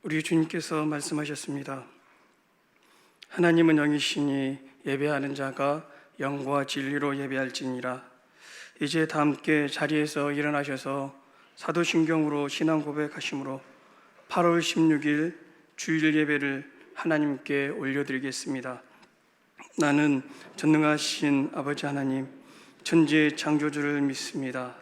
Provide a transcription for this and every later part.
우리 주님께서 말씀하셨습니다. 하나님은 영이시니 예배하는 자가 영과 진리로 예배할지니라. 이제 다 함께 자리에서 일어나셔서 사도신경으로 신앙 고백하심으로 8월 16일 주일 예배를 하나님께 올려드리겠습니다. 나는 전능하신 아버지 하나님, 천지의 창조주를 믿습니다.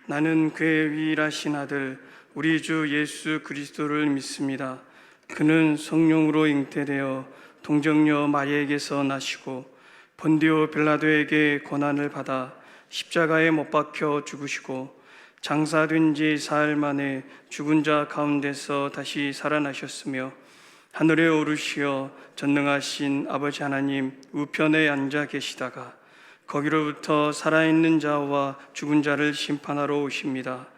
나는 그의 유일하신 아들 우리 주 예수 그리스도를 믿습니다. 그는 성령으로 잉태되어 동정녀 마리아에게서 나시고 본디오 빌라도에게 고난을 받아 십자가에 못 박혀 죽으시고 장사된 지 사흘 만에 죽은 자 가운데서 다시 살아나셨으며 하늘에 오르시어 전능하신 아버지 하나님 우편에 앉아 계시다가 거기로부터 살아있는 자와 죽은 자를 심판하러 오십니다.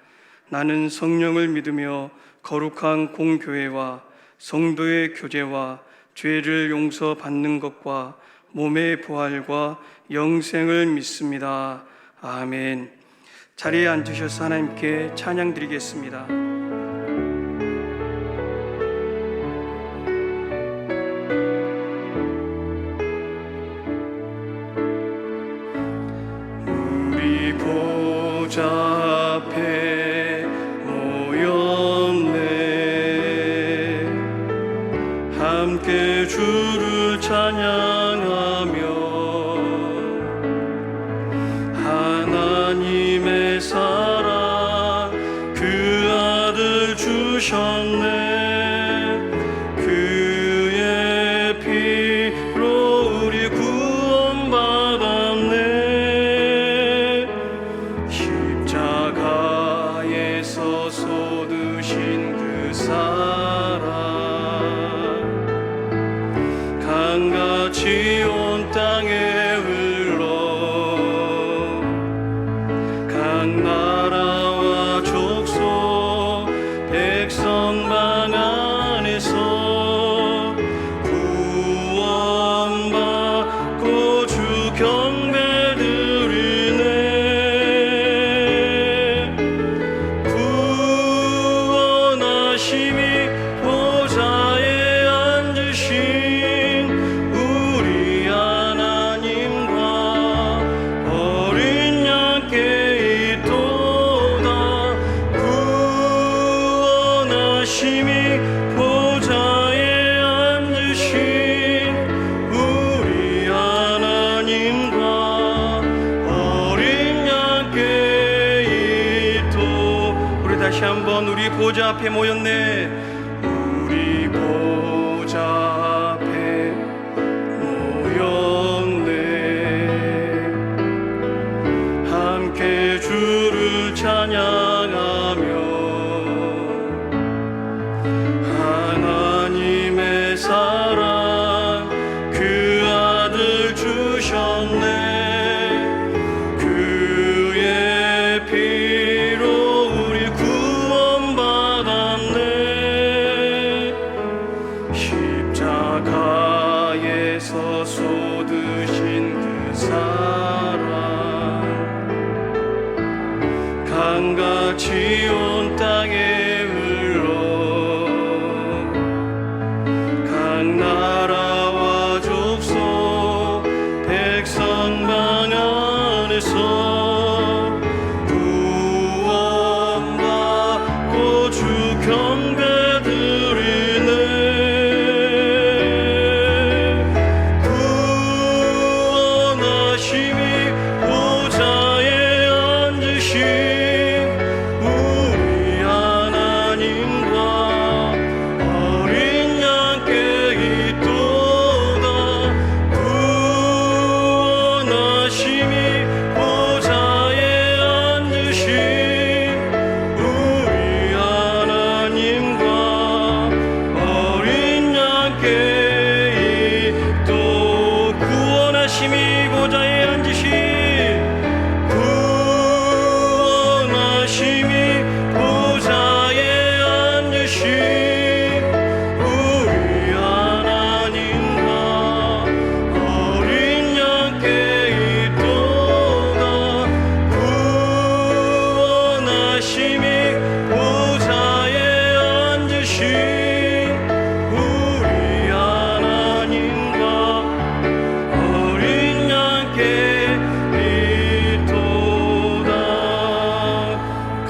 나는 성령을 믿으며 거룩한 공교회와 성도의 교제와 죄를 용서받는 것과 몸의 부활과 영생을 믿습니다. 아멘. 자리에 앉으셔서 하나님께 찬양 드리겠습니다. 우리 보좌 앞에 모였네. 함께 주를 찬양하며 하나님의 사랑 그 아들 주셨네. 그의 피로 우리 구원받았네. 십자가에서 쏟으신 그 사랑 강같이 온 땅에 흘러 각 나라와 족속 백성만 안에서 구원받고 주 경배 드리네. 구원하심이 보좌에 앉으신 우리 하나님과 어린 양께 있도다. 구원하심이 보좌에 앉으신 우리 하나님과 어린 양께 있도. 우리 다시 한번 우리 보좌 앞에 모였네. 우리 보좌 앞에 모였네. 함께 주를 찬양하며 하나님의 사랑 그 아들 주셨네. 그의 피로 우리 구원받았네. 십자가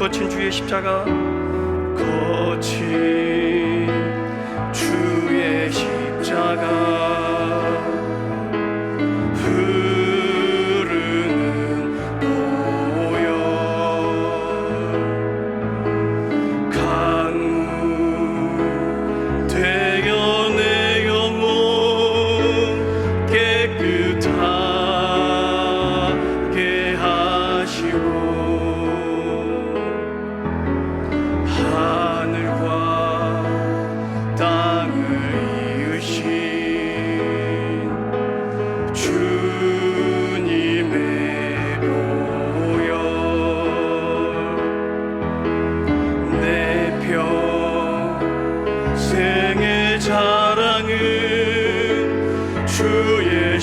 거친 주의 십자가 거친 주의 십자가 흐르는 보혈 강물 되어 내 영혼 깨끗하게 하시고 하늘과 땅을 이으신 주님의 보혈 내 평생의 자랑은 주의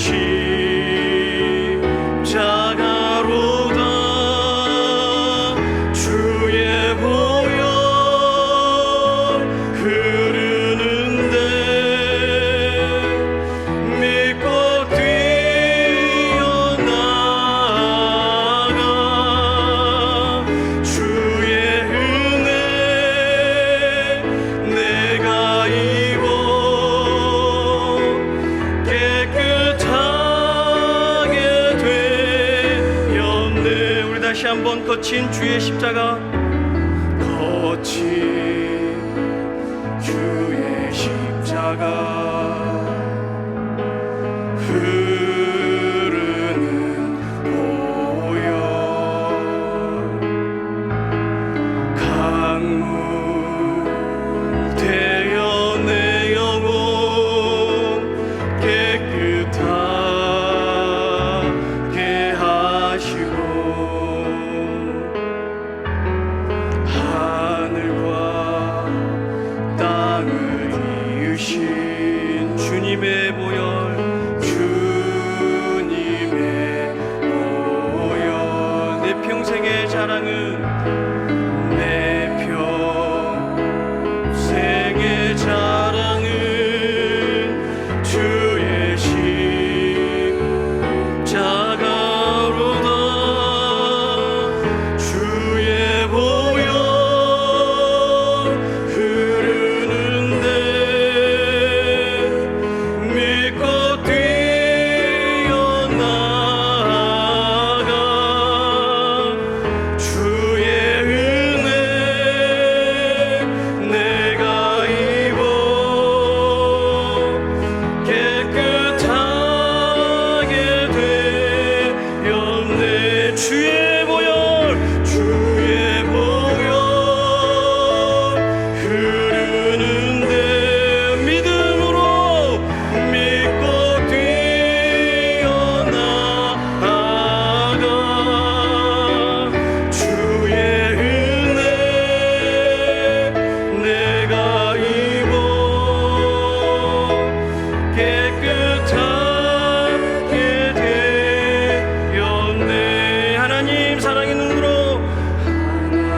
십자가로다 주의 보혈 흐르는데 믿고 뛰어나가 주의 은혜 내가 입어 깨끗하게 되었네. 우리 다시 한번 거친 주의 십자가 거친 주의 십자가 흐르는 보혈 강물 되어 내 영혼 깨끗하게 하시고 하늘과 땅을 이으신 주님의 보혈 주님의 보혈 내 평생의 자랑은 내 평생의 자랑은 주의 십자가로다 주의 보혈 흐르는데 믿고 뛰어나가 주의 은혜 내가 입어 깨끗하게 되었네. 주의 보혈 흐르는데 믿음으로 믿고 뛰어나가 주의 은혜 내가 입어 깨끗하게 되었네. 하나님 사랑의 눈으로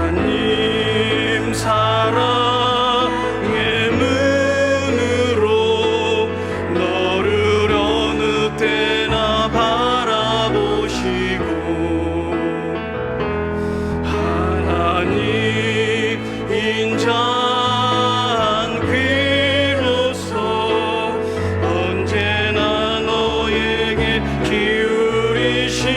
하나님 사랑의 눈으로 너를 어느 때나 바라보시고 하나님 인자한 귀로서 언제나 너에게 기울이시니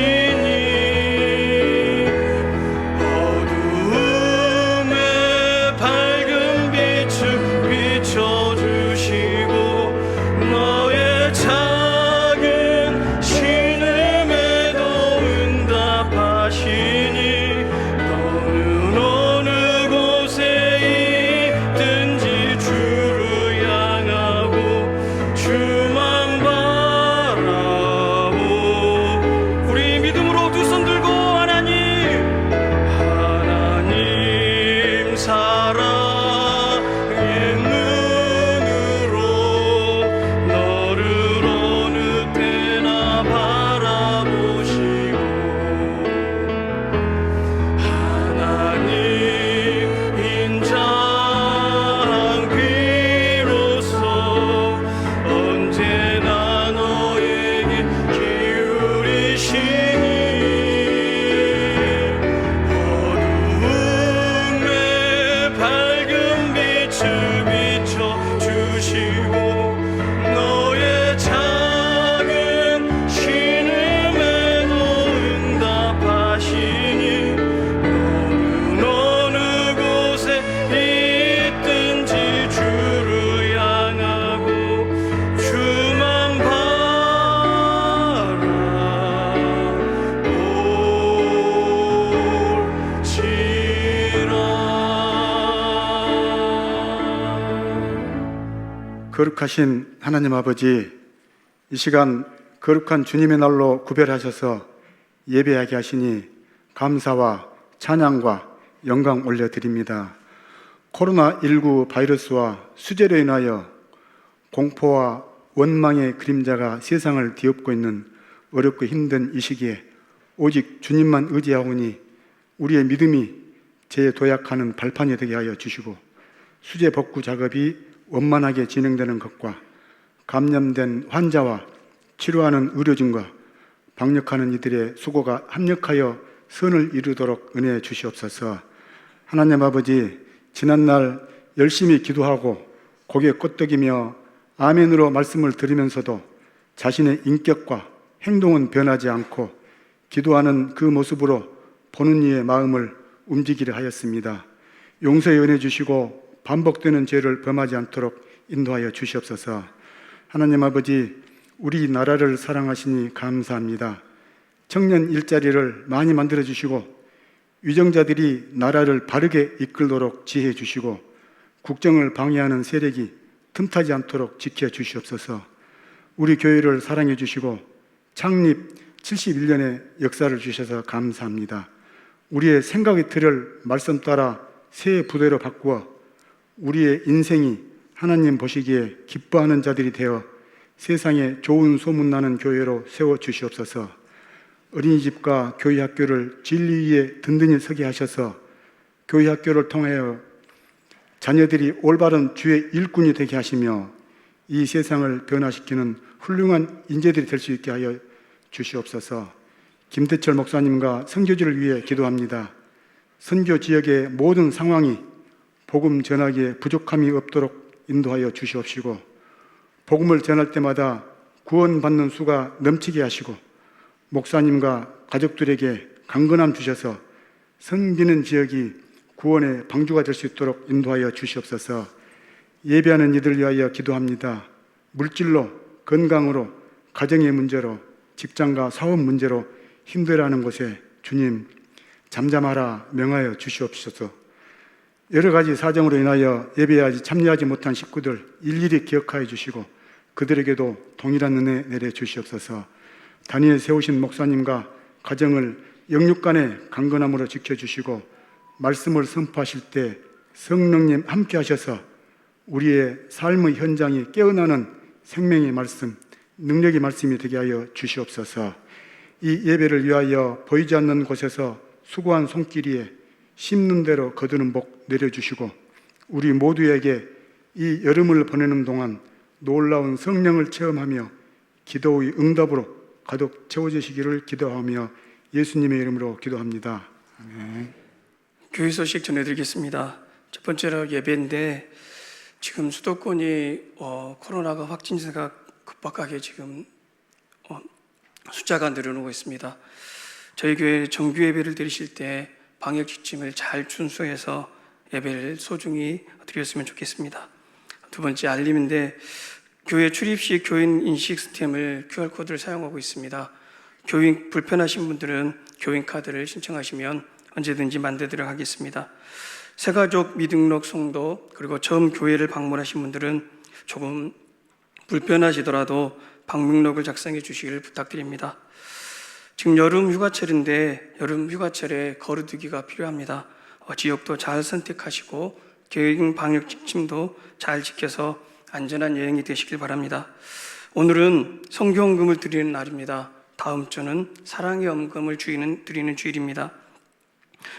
어두움에 밝은 빛을 비춰주시고 너의 작은 신음에도 응답하시니 너는 어느 곳에 있든지 주를 향하고 주만 바라보 우리 믿음으로 두 손 들고 하나님 사랑의 눈으로 너를 어느 때나 바라보시고 하나님 인자한 귀로서 언제나 너에게 기울이시니 어두움에 거룩하신 하나님 아버지, 이 시간 거룩한 주님의 날로 구별하셔서 예배하게 하시니 감사와 찬양과 영광 올려드립니다. 코로나19 바이러스와 수재로 인하여 공포와 원망의 그림자가 세상을 뒤엎고 있는 어렵고 힘든 이 시기에 오직 주님만 의지하오니 우리의 믿음이 재도약하는 발판이 되게 하여 주시고, 수재 복구 작업이 원만하게 진행되는 것과 감염된 환자와 치료하는 의료진과 방역하는 이들의 수고가 합력하여 선을 이루도록 은혜해 주시옵소서. 하나님 아버지, 지난날 열심히 기도하고 고개 끄덕이며 아멘으로 말씀을 들으면서도 자신의 인격과 행동은 변하지 않고 기도하는 그 모습으로 보는 이의 마음을 움직이려 하였습니다. 용서의 은혜 주시고 반복되는 죄를 범하지 않도록 인도하여 주시옵소서. 하나님 아버지, 우리 나라를 사랑하시니 감사합니다. 청년 일자리를 많이 만들어 주시고 위정자들이 나라를 바르게 이끌도록 지혜해 주시고 국정을 방해하는 세력이 틈타지 않도록 지켜 주시옵소서. 우리 교회를 사랑해 주시고 창립 71년의 역사를 주셔서 감사합니다. 우리의 생각의 틀을 말씀 따라 새 부대로 바꾸어 우리의 인생이 하나님 보시기에 기뻐하는 자들이 되어 세상에 좋은 소문나는 교회로 세워 주시옵소서. 어린이집과 교회 학교를 진리 위에 든든히 서게 하셔서 교회 학교를 통하여 자녀들이 올바른 주의 일꾼이 되게 하시며 이 세상을 변화시키는 훌륭한 인재들이 될 수 있게 하여 주시옵소서. 김대철 목사님과 선교지를 위해 기도합니다. 선교 지역의 모든 상황이 복음 전하기에 부족함이 없도록 인도하여 주시옵시고 복음을 전할 때마다 구원받는 수가 넘치게 하시고 목사님과 가족들에게 강건함 주셔서 섬기는 지역이 구원의 방주가 될 수 있도록 인도하여 주시옵소서. 예배하는 이들을 위하여 기도합니다. 물질로, 건강으로, 가정의 문제로, 직장과 사업 문제로 힘들어하는 곳에 주님 잠잠하라 명하여 주시옵소서. 여러 가지 사정으로 인하여 예배에 참여하지 못한 식구들 일일이 기억하여 주시고 그들에게도 동일한 은혜 내려 주시옵소서. 단위에 세우신 목사님과 가정을 영육간의 강건함으로 지켜주시고 말씀을 선포하실 때 성령님 함께 하셔서 우리의 삶의 현장이 깨어나는 생명의 말씀, 능력의 말씀이 되게 하여 주시옵소서. 이 예배를 위하여 보이지 않는 곳에서 수고한 손길이에 심는 대로 거두는 복 내려주시고 우리 모두에게 이 여름을 보내는 동안 놀라운 성령을 체험하며 기도의 응답으로 가득 채워주시기를 기도하며 예수님의 이름으로 기도합니다. 아멘. 교회 소식 전해드리겠습니다. 첫 번째로 예배인데 지금 수도권이 코로나가 확진자가 급박하게 지금 숫자가 늘어나고 있습니다. 저희 교회 정규 예배를 드리실 때 방역 지침을 잘 준수해서 예배를 소중히 드렸으면 좋겠습니다. 두 번째 알림인데 교회 출입 시 교인 인식 시스템을 QR코드를 사용하고 있습니다. 교인 불편하신 분들은 교인 카드를 신청하시면 언제든지 만들도록 하겠습니다. 새가족 미등록 성도 그리고 처음 교회를 방문하신 분들은 조금 불편하시더라도 방문록을 작성해 주시기를 부탁드립니다. 지금 여름 휴가철인데 여름 휴가철에 거르두기가 필요합니다. 지역도 잘 선택하시고 교인 방역 지침도 잘 지켜서 안전한 여행이 되시길 바랍니다. 오늘은 성교헌금을 드리는 날입니다. 다음 주는 사랑의 헌금을 드리는 주일입니다.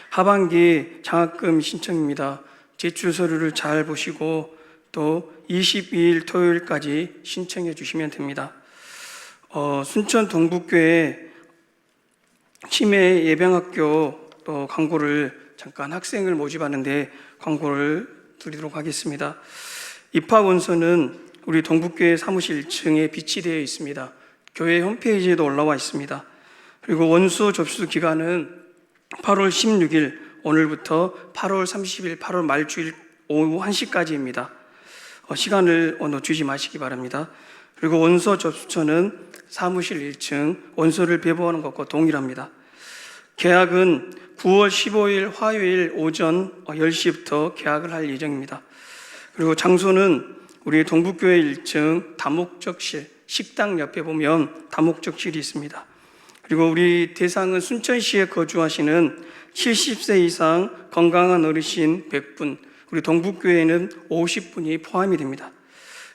하반기 장학금 신청입니다. 제출 서류를 잘 보시고 또 22일 토요일까지 신청해 주시면 됩니다. 순천 동북교회 치매 예방학교 또 광고를 잠깐 학생을 모집하는데 광고를 드리도록 하겠습니다. 입학 원서는 우리 동북교회 사무실 1층에 비치되어 있습니다. 교회 홈페이지에도 올라와 있습니다. 그리고 원서 접수 기간은 8월 16일 오늘부터 8월 30일 8월 말주일 오후 1시까지입니다. 시간을 놓치지 마시기 바랍니다. 그리고 원서 접수처는 사무실 1층 원서를 배부하는 것과 동일합니다. 계약은 9월 15일 화요일 오전 10시부터 계약을 할 예정입니다. 그리고 장소는 우리 동북교회 1층 다목적실, 식당 옆에 보면 다목적실이 있습니다. 그리고 우리 대상은 순천시에 거주하시는 70세 이상 건강한 어르신 100분, 우리 동북교회에는 50분이 포함이 됩니다.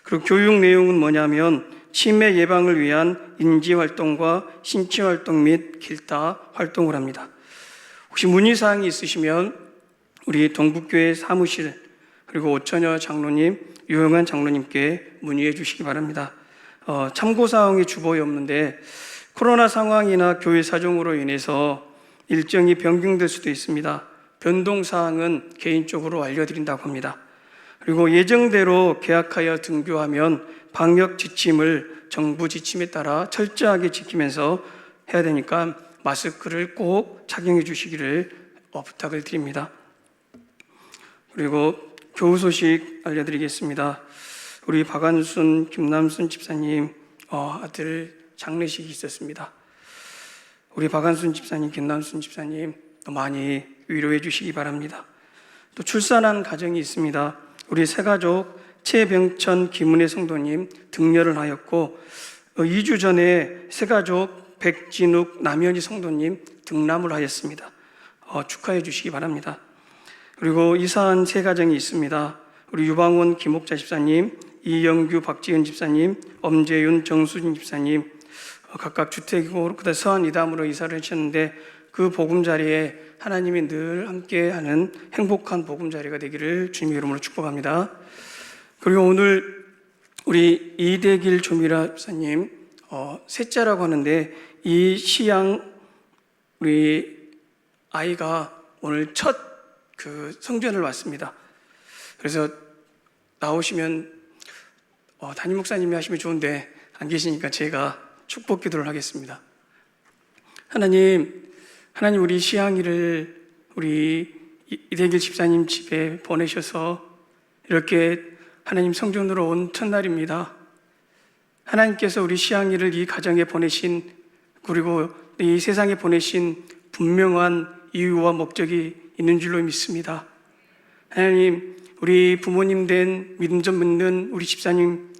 그리고 교육 내용은 뭐냐면 치매 예방을 위한 인지활동과 신체활동 및 길다 활동을 합니다. 혹시 문의사항이 있으시면 우리 동북교회 사무실 그리고 오천여 장로님, 유영한 장로님께 문의해 주시기 바랍니다. 참고사항이 주보에 없는데 코로나 상황이나 교회 사정으로 인해서 일정이 변경될 수도 있습니다. 변동사항은 개인적으로 알려드린다고 합니다. 그리고 예정대로 계약하여 등교하면 방역 지침을 정부 지침에 따라 철저하게 지키면서 해야 되니까 마스크를 꼭 착용해 주시기를 부탁을 드립니다. 그리고 교우 소식 알려드리겠습니다. 우리 박한순, 김남순 집사님 아들 장례식이 있었습니다. 우리 박한순 집사님, 김남순 집사님 많이 위로해 주시기 바랍니다. 또 출산한 가정이 있습니다. 우리 새가족 최병천, 김은혜 성도님 등려를 하였고 2주 전에 새가족 백진욱, 남현희 성도님 등남을 하였습니다. 축하해 주시기 바랍니다. 그리고 이사한 세 가정이 있습니다. 우리 유방원, 김옥자 집사님, 이영규, 박지은 집사님, 엄재윤, 정수진 집사님 각각 주택이고 그다음 서한 이담으로 이사를 하셨는데 그 보금자리에 하나님이 늘 함께하는 행복한 보금자리가 되기를 주님의 이름으로 축복합니다. 그리고 오늘 우리 이대길 조미라 집사님 셋째라고 하는데 이 시양 우리 아이가 오늘 첫 성전을 왔습니다. 그래서 나오시면 담임 목사님이 하시면 좋은데 안 계시니까 제가 축복 기도를 하겠습니다. 하나님 우리 시향이를 우리 이대길 집사님 집에 보내셔서 이렇게 하나님 성전으로 온 첫날입니다. 하나님께서 우리 시향이를 이 가정에 보내신 그리고 이 세상에 보내신 분명한 이유와 목적이 있는 줄로 믿습니다. 하나님 우리 부모님 된 믿음 좀 믿는 우리 집사님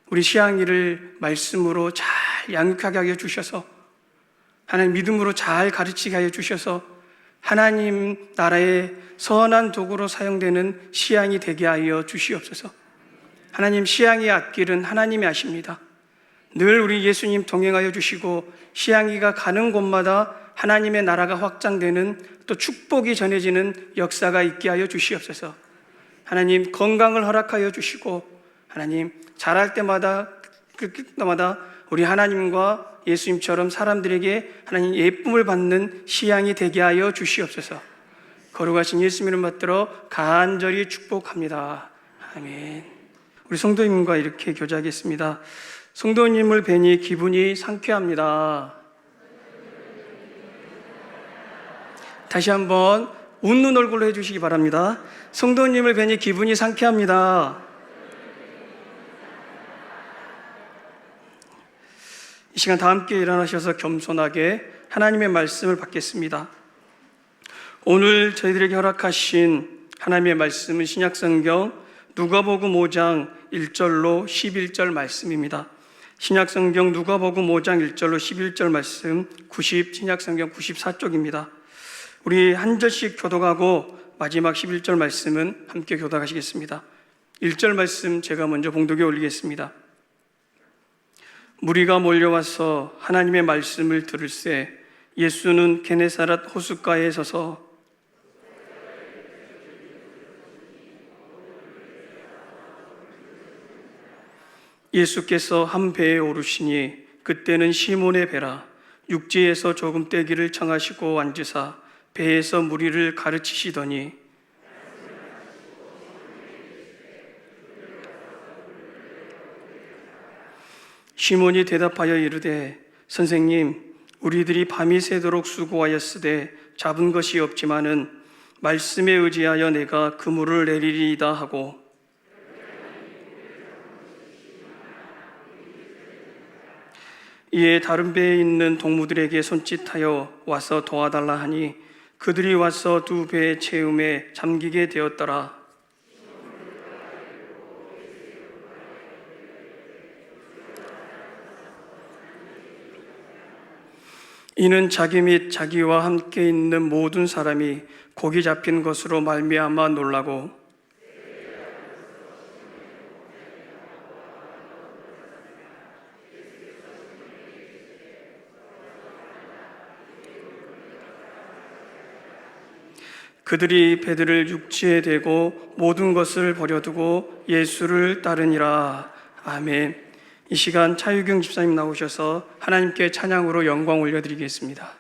우리 시향이를 말씀으로 잘 양육하게 하여 주셔서 하나님 믿음으로 잘 가르치게 하여 주셔서 하나님 나라의 선한 도구로 사용되는 시향이 되게 하여 주시옵소서. 하나님 시향이의 앞길은 하나님이 아십니다. 늘 우리 예수님 동행하여 주시고 시향이가 가는 곳마다 하나님의 나라가 확장되는 또 축복이 전해지는 역사가 있게 하여 주시옵소서. 하나님 건강을 허락하여 주시고 하나님 자랄 때마다 우리 하나님과 예수님처럼 사람들에게 하나님 예쁨을 받는 시향이 되게 하여 주시옵소서. 거룩하신 예수님 이름 받들어 간절히 축복합니다. 아멘. 우리 성도님과 이렇게 교제하겠습니다. 성도님을 뵈니 기분이 상쾌합니다. 다시 한번 웃는 얼굴로 해주시기 바랍니다. 성도님을 뵈니 기분이 상쾌합니다. 이 시간 다 함께 일어나셔서 겸손하게 하나님의 말씀을 받겠습니다. 오늘 저희들에게 허락하신 하나님의 말씀은 신약성경 누가복음 5장 1절로 11절 말씀입니다. 신약성경 누가복음 5장 1절로 11절 말씀 신약성경 94쪽입니다. 우리 한 절씩 교독하고 마지막 11절 말씀은 함께 교독하시겠습니다. 1절 말씀 제가 먼저 봉독에 올리겠습니다. 무리가 몰려와서 하나님의 말씀을 들을새 예수는 게네사렛 호숫가에 서서 예수께서 한 배에 오르시니 그때는 시몬의 배라. 육지에서 조금 떼기를 청하시고 앉으사 배에서 무리를 가르치시더니 시몬이 대답하여 이르되 선생님 우리들이 밤이 새도록 수고하였으되 잡은 것이 없지만은 말씀에 의지하여 내가 그물을 내리리이다 하고 이에 다른 배에 있는 동무들에게 손짓하여 와서 도와달라 하니 그들이 와서 두 배의 채움에 잠기게 되었더라. 이는 자기 및 자기와 함께 있는 모든 사람이 곡이 잡힌 것으로 말미암아 놀라고 그들이 배들을 육지에 대고 모든 것을 버려두고 예수를 따르니라. 아멘. 이 시간 차유경 집사님 나오셔서 하나님께 찬양으로 영광 올려드리겠습니다.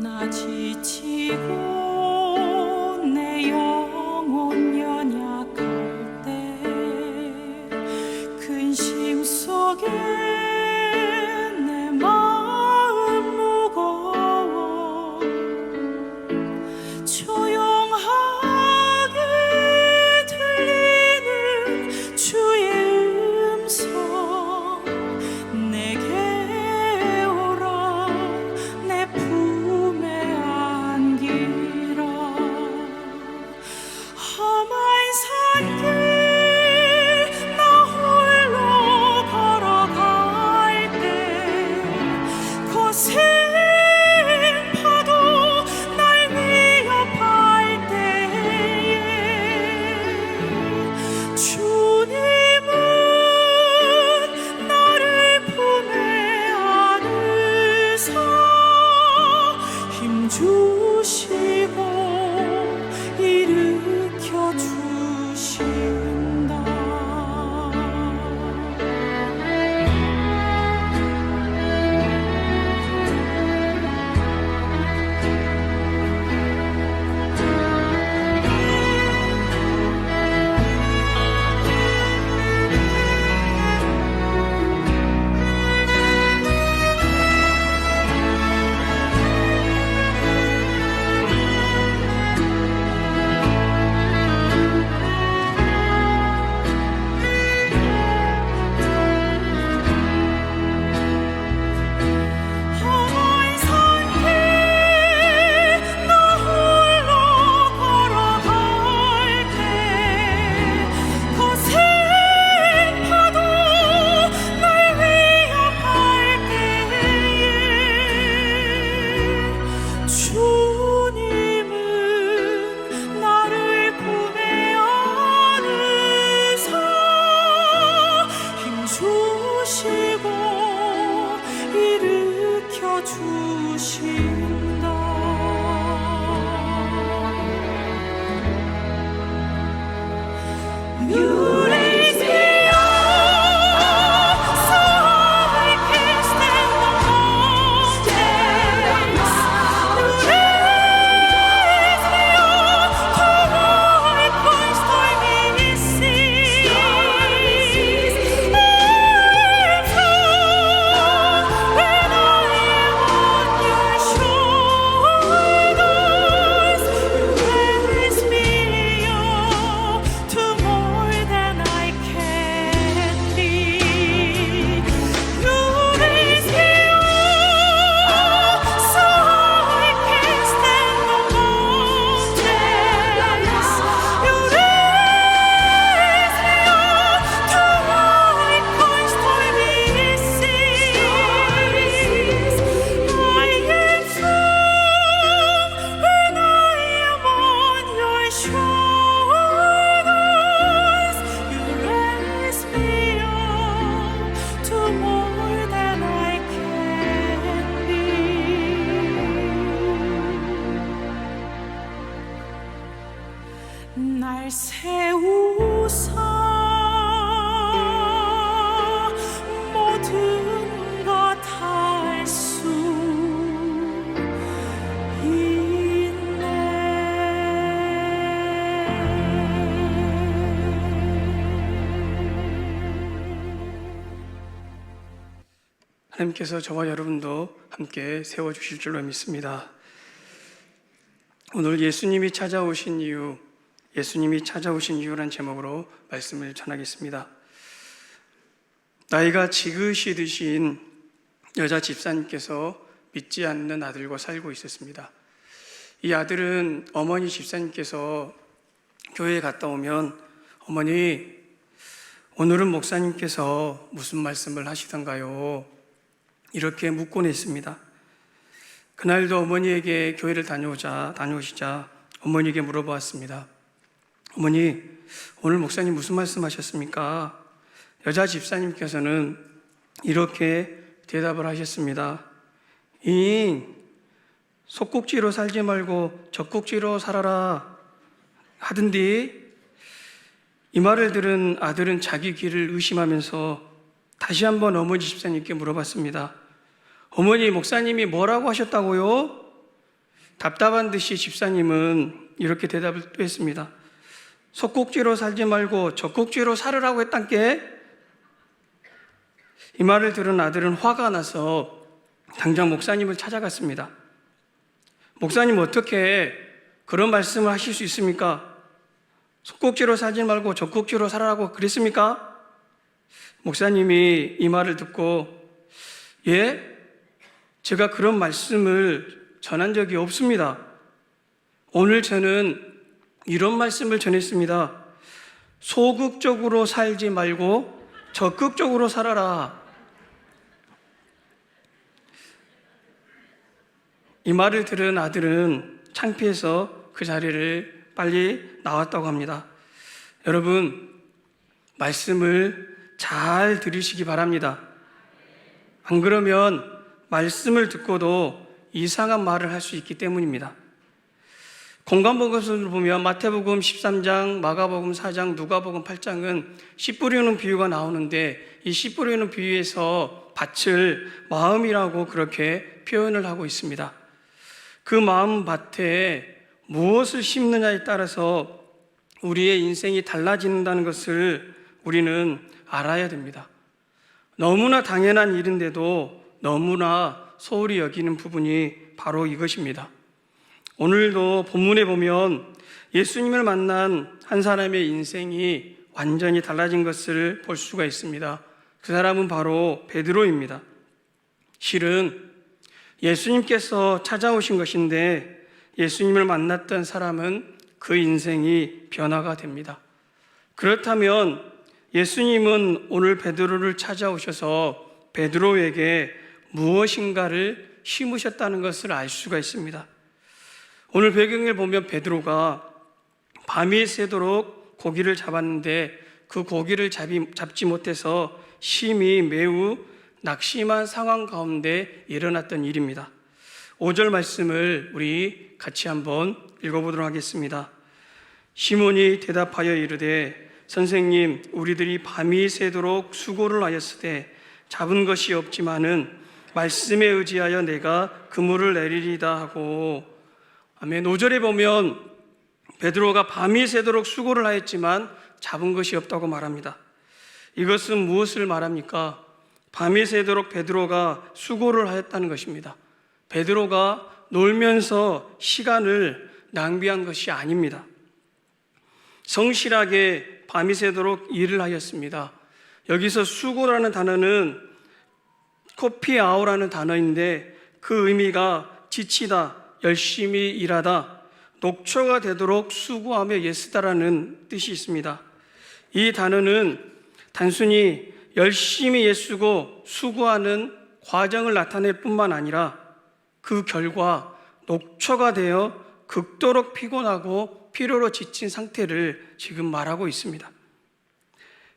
나 지치고 내 영혼 연약할 때 근심 속에 내 마음 무거워 조용하게 들리는 주의 음성 내게 오라 내 품에 안기라 험한 산길 나 홀로 걸어갈 때 거센 파도 날 위협할 때에 주님은 나를 품에 안으사 힘주시고 일으켜 주신다. 험한 산길 나 홀로 걸어갈 때 거센 파도 날 위협할 때에 주님은 나를 품에 안으사 힘주시고 일으켜 주신다. You raise me up so I can stand the mountains. You raise me up to walk on stormy seas. And so when I am on your shoulders, you raise me up to more than I can be. You raise me up so I can stand the mountains. You raise me up to walk on stormy seas. I am strong when I am on your shoulders. You raise me up to more than I can be. 날 세우사 모든 것 할 수 하나님께서 저와 여러분도 함께 세워주실 줄로 믿습니다. 오늘 예수님이 찾아오신 이유란 제목으로 말씀을 전하겠습니다. 나이가 지긋이 드신 여자 집사님께서 믿지 않는 아들과 살고 있었습니다. 이 아들은 어머니 집사님께서 교회에 갔다 오면 어머니, 오늘은 목사님께서 무슨 말씀을 하시던가요? 이렇게 묻곤 했습니다. 그날도 어머니에게 교회를 다녀오시자 어머니에게 물어보았습니다. 어머니, 오늘 목사님 무슨 말씀 하셨습니까? 여자 집사님께서는 이렇게 대답을 하셨습니다. 속국지로 살지 말고 적국지로 살아라 하던디. 이 말을 들은 아들은 자기 귀를 의심하면서 다시 한번 어머니 집사님께 물어봤습니다. 어머니, 목사님이 뭐라고 하셨다고요? 답답한 듯이 집사님은 이렇게 대답을 또 했습니다. 속국지로 살지 말고 적국지로 살으라고 했단께. 이 말을 들은 아들은 화가 나서 당장 목사님을 찾아갔습니다. 목사님, 어떻게 그런 말씀을 하실 수 있습니까? 속국지로 살지 말고 적국지로 살아라고 그랬습니까? 목사님이 이 말을 듣고, 예? 제가 그런 말씀을 전한 적이 없습니다. 오늘 저는 이런 말씀을 전했습니다. 소극적으로 살지 말고 적극적으로 살아라. 이 말을 들은 아들은 창피해서 그 자리를 빨리 나왔다고 합니다. 여러분, 말씀을 잘 들으시기 바랍니다. 안 그러면 말씀을 듣고도 이상한 말을 할 수 있기 때문입니다. 공간복음서를 보면 마태복음 13장, 마가복음 4장, 누가복음 8장은 씨 뿌리는 비유가 나오는데 이 씨 뿌리는 비유에서 밭을 마음이라고 그렇게 표현을 하고 있습니다. 그 마음 밭에 무엇을 심느냐에 따라서 우리의 인생이 달라진다는 것을 우리는 알아야 됩니다. 너무나 당연한 일인데도 너무나 소홀히 여기는 부분이 바로 이것입니다. 오늘도 본문에 보면 예수님을 만난 한 사람의 인생이 완전히 달라진 것을 볼 수가 있습니다. 그 사람은 바로 베드로입니다. 실은 예수님께서 찾아오신 것인데 예수님을 만났던 사람은 그 인생이 변화가 됩니다. 그렇다면 예수님은 오늘 베드로를 찾아오셔서 베드로에게 무엇인가를 심으셨다는 것을 알 수가 있습니다. 오늘 배경을 보면 베드로가 밤이 새도록 고기를 잡았는데 그 고기를 잡지 못해서 심히 매우 낙심한 상황 가운데 일어났던 일입니다. 5절 말씀을 우리 같이 한번 읽어보도록 하겠습니다. 시몬이 대답하여 이르되 선생님, 우리들이 밤이 새도록 수고를 하였으되 잡은 것이 없지만은 말씀에 의지하여 내가 그물을 내리리다 하고. 아멘. 5절에 보면 베드로가 밤이 새도록 수고를 하였지만 잡은 것이 없다고 말합니다. 이것은 무엇을 말합니까? 밤이 새도록 베드로가 수고를 하였다는 것입니다. 베드로가 놀면서 시간을 낭비한 것이 아닙니다. 성실하게 밤이 새도록 일을 하였습니다. 여기서 수고라는 단어는 코피아오라는 단어인데 그 의미가 지치다, 열심히 일하다, 녹초가 되도록 수고하며 애쓰다라는 뜻이 있습니다. 이 단어는 단순히 열심히 애쓰고 수고하는 과정을 나타낼 뿐만 아니라 그 결과 녹초가 되어 극도록 피곤하고 피로로 지친 상태를 지금 말하고 있습니다.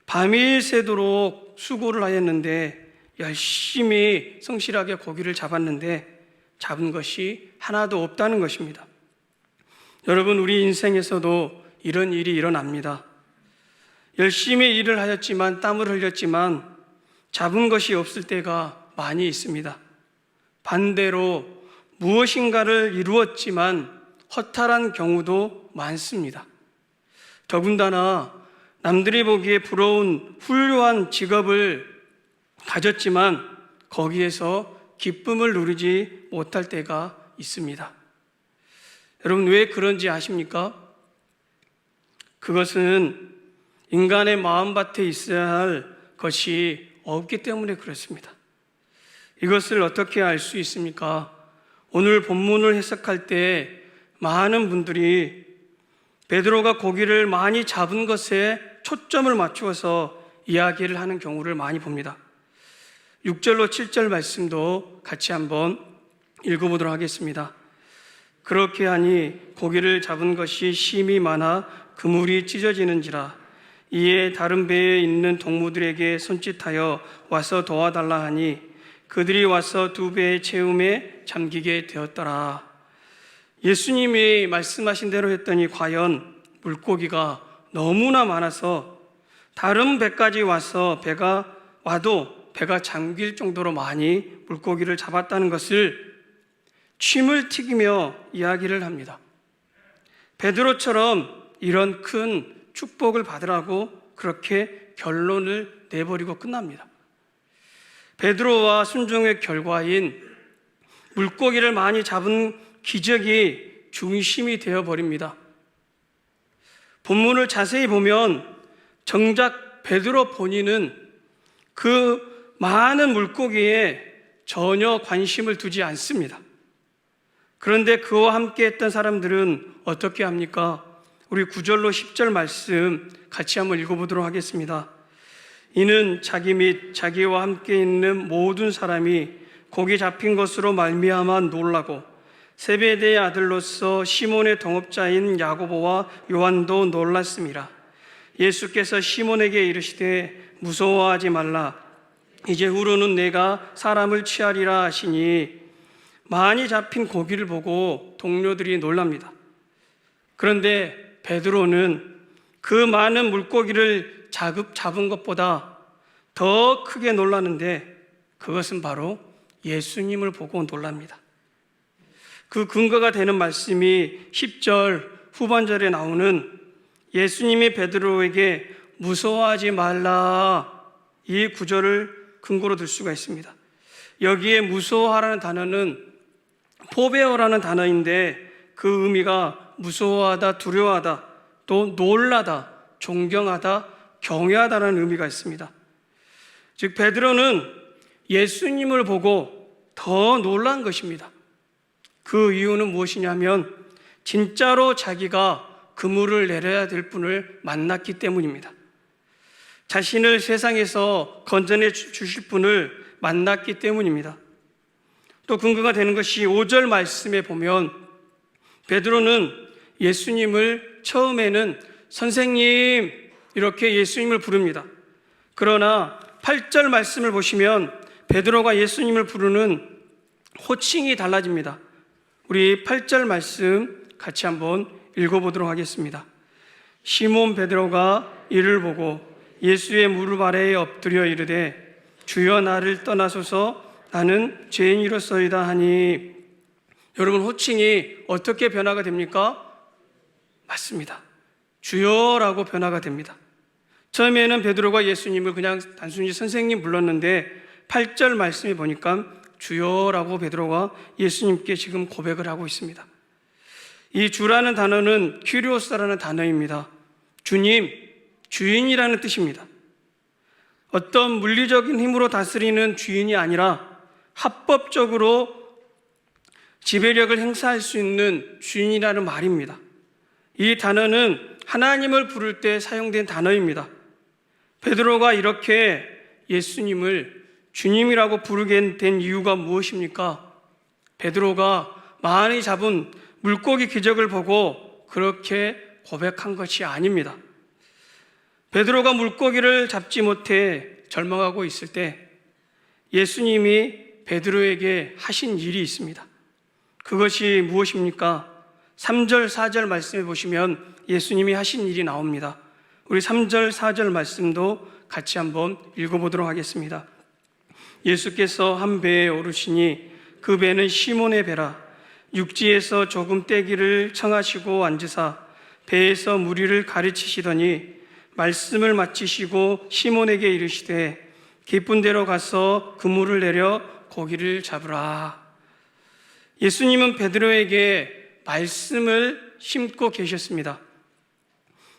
밤이 새도록 수고를 하였는데 열심히 성실하게 고기를 잡았는데 잡은 것이 하나도 없다는 것입니다. 여러분, 우리 인생에서도 이런 일이 일어납니다. 열심히 일을 하였지만, 땀을 흘렸지만 잡은 것이 없을 때가 많이 있습니다. 반대로 무엇인가를 이루었지만 허탈한 경우도 많습니다. 더군다나 남들이 보기에 부러운 훌륭한 직업을 가졌지만 거기에서 기쁨을 누리지 못할 때가 있습니다. 여러분, 왜 그런지 아십니까? 그것은 인간의 마음밭에 있어야 할 것이 없기 때문에 그렇습니다. 이것을 어떻게 알 수 있습니까? 오늘 본문을 해석할 때 많은 분들이 베드로가 고기를 많이 잡은 것에 초점을 맞추어서 이야기를 하는 경우를 많이 봅니다. 6절로 7절 말씀도 같이 한번 읽어보도록 하겠습니다. 그렇게 하니 고기를 잡은 것이 심히 많아 그물이 찢어지는지라. 이에 다른 배에 있는 동무들에게 손짓하여 와서 도와달라 하니 그들이 와서 두 배의 채움에 잠기게 되었더라. 예수님이 말씀하신 대로 했더니 과연 물고기가 너무나 많아서 다른 배까지 와서 배가 잠길 정도로 많이 물고기를 잡았다는 것을 침을 튀기며 이야기를 합니다. 베드로처럼 이런 큰 축복을 받으라고 그렇게 결론을 내버리고 끝납니다. 베드로와 순종의 결과인 물고기를 많이 잡은 기적이 중심이 되어버립니다. 본문을 자세히 보면 정작 베드로 본인은 그 많은 물고기에 전혀 관심을 두지 않습니다. 그런데 그와 함께 했던 사람들은 어떻게 합니까? 우리 9절로 10절 말씀 같이 한번 읽어보도록 하겠습니다. 이는 자기 및 자기와 함께 있는 모든 사람이 고기 잡힌 것으로 말미암아 놀라고 세베대의 아들로서 시몬의 동업자인 야고보와 요한도 놀랐습니다. 예수께서 시몬에게 이르시되 무서워하지 말라. 이제 후로는 내가 사람을 취하리라 하시니 많이 잡힌 고기를 보고 동료들이 놀랍니다. 그런데 베드로는 그 많은 물고기를 잡은 것보다 더 크게 놀라는데 그것은 바로 예수님을 보고 놀랍니다. 그 근거가 되는 말씀이 10절 후반절에 나오는 예수님이 베드로에게 무서워하지 말라, 이 구절을 근거로 들 수가 있습니다. 여기에 무서워하라는 단어는 포베어라는 단어인데 그 의미가 무서워하다, 두려워하다, 또 놀라다, 존경하다, 경외하다라는 의미가 있습니다. 즉 베드로는 예수님을 보고 더 놀란 것입니다. 그 이유는 무엇이냐면 진짜로 자기가 그물을 내려야 될 분을 만났기 때문입니다. 자신을 세상에서 건져내 주실 분을 만났기 때문입니다. 또 근거가 되는 것이 5절 말씀에 보면 베드로는 예수님을 처음에는 선생님 이렇게 예수님을 부릅니다. 그러나 8절 말씀을 보시면 베드로가 예수님을 부르는 호칭이 달라집니다. 우리 8절 말씀 같이 한번 읽어보도록 하겠습니다. 시몬 베드로가 이를 보고 예수의 무릎 아래에 엎드려 이르되 주여 나를 떠나소서 나는 죄인이로소이다 하니, 여러분 호칭이 어떻게 변화가 됩니까? 맞습니다. 주여라고 변화가 됩니다. 처음에는 베드로가 예수님을 그냥 단순히 선생님 불렀는데 8절 말씀에 보니까 주여라고 베드로가 예수님께 지금 고백을 하고 있습니다. 이 주라는 단어는 큐리오스라는 단어입니다. 주님, 주인이라는 뜻입니다. 어떤 물리적인 힘으로 다스리는 주인이 아니라 합법적으로 지배력을 행사할 수 있는 주인이라는 말입니다. 이 단어는 하나님을 부를 때 사용된 단어입니다. 베드로가 이렇게 예수님을 주님이라고 부르게 된 이유가 무엇입니까? 베드로가 많이 잡은 물고기 기적을 보고 그렇게 고백한 것이 아닙니다. 베드로가 물고기를 잡지 못해 절망하고 있을 때 예수님이 베드로에게 하신 일이 있습니다. 그것이 무엇입니까? 3절, 4절 말씀에 보시면 예수님이 하신 일이 나옵니다. 우리 3절, 4절 말씀도 같이 한번 읽어보도록 하겠습니다. 예수께서 한 배에 오르시니 그 배는 시몬의 배라. 육지에서 조금 떼기를 청하시고 앉으사 배에서 무리를 가르치시더니 말씀을 마치시고 시몬에게 이르시되 깊은 데로 가서 그물을 내려 고기를 잡으라. 예수님은 베드로에게 말씀을 심고 계셨습니다.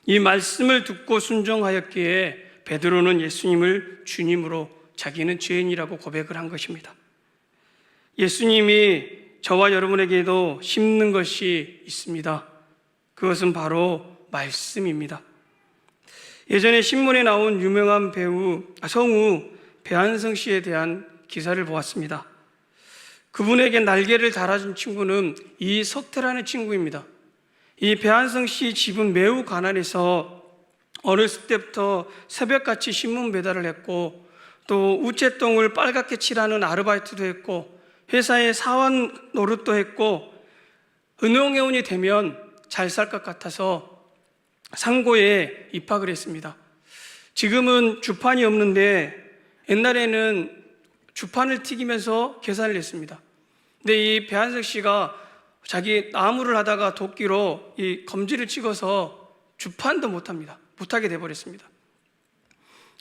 이 말씀을 듣고 순종하였기에 베드로는 예수님을 주님으로 자기는 죄인이라고 고백을 한 것입니다. 예수님이 저와 여러분에게도 심는 것이 있습니다. 그것은 바로 말씀입니다. 예전에 신문에 나온 유명한 성우 배한성 씨에 대한 기사를 보았습니다. 그분에게 날개를 달아준 친구는 이석태라는 친구입니다. 이 배한성 씨 집은 매우 가난해서 어렸을 때부터 새벽같이 신문 배달을 했고, 또 우체통을 빨갛게 칠하는 아르바이트도 했고, 회사의 사원 노릇도 했고, 은행회원이 되면 잘 살 것 같아서 상고에 입학을 했습니다. 지금은 주판이 없는데 옛날에는 주판을 튀기면서 계산을 했습니다. 근데 이 배한석 씨가 자기 나무를 하다가 도끼로 이 검지를 찍어서 주판도 못하게 돼버렸습니다.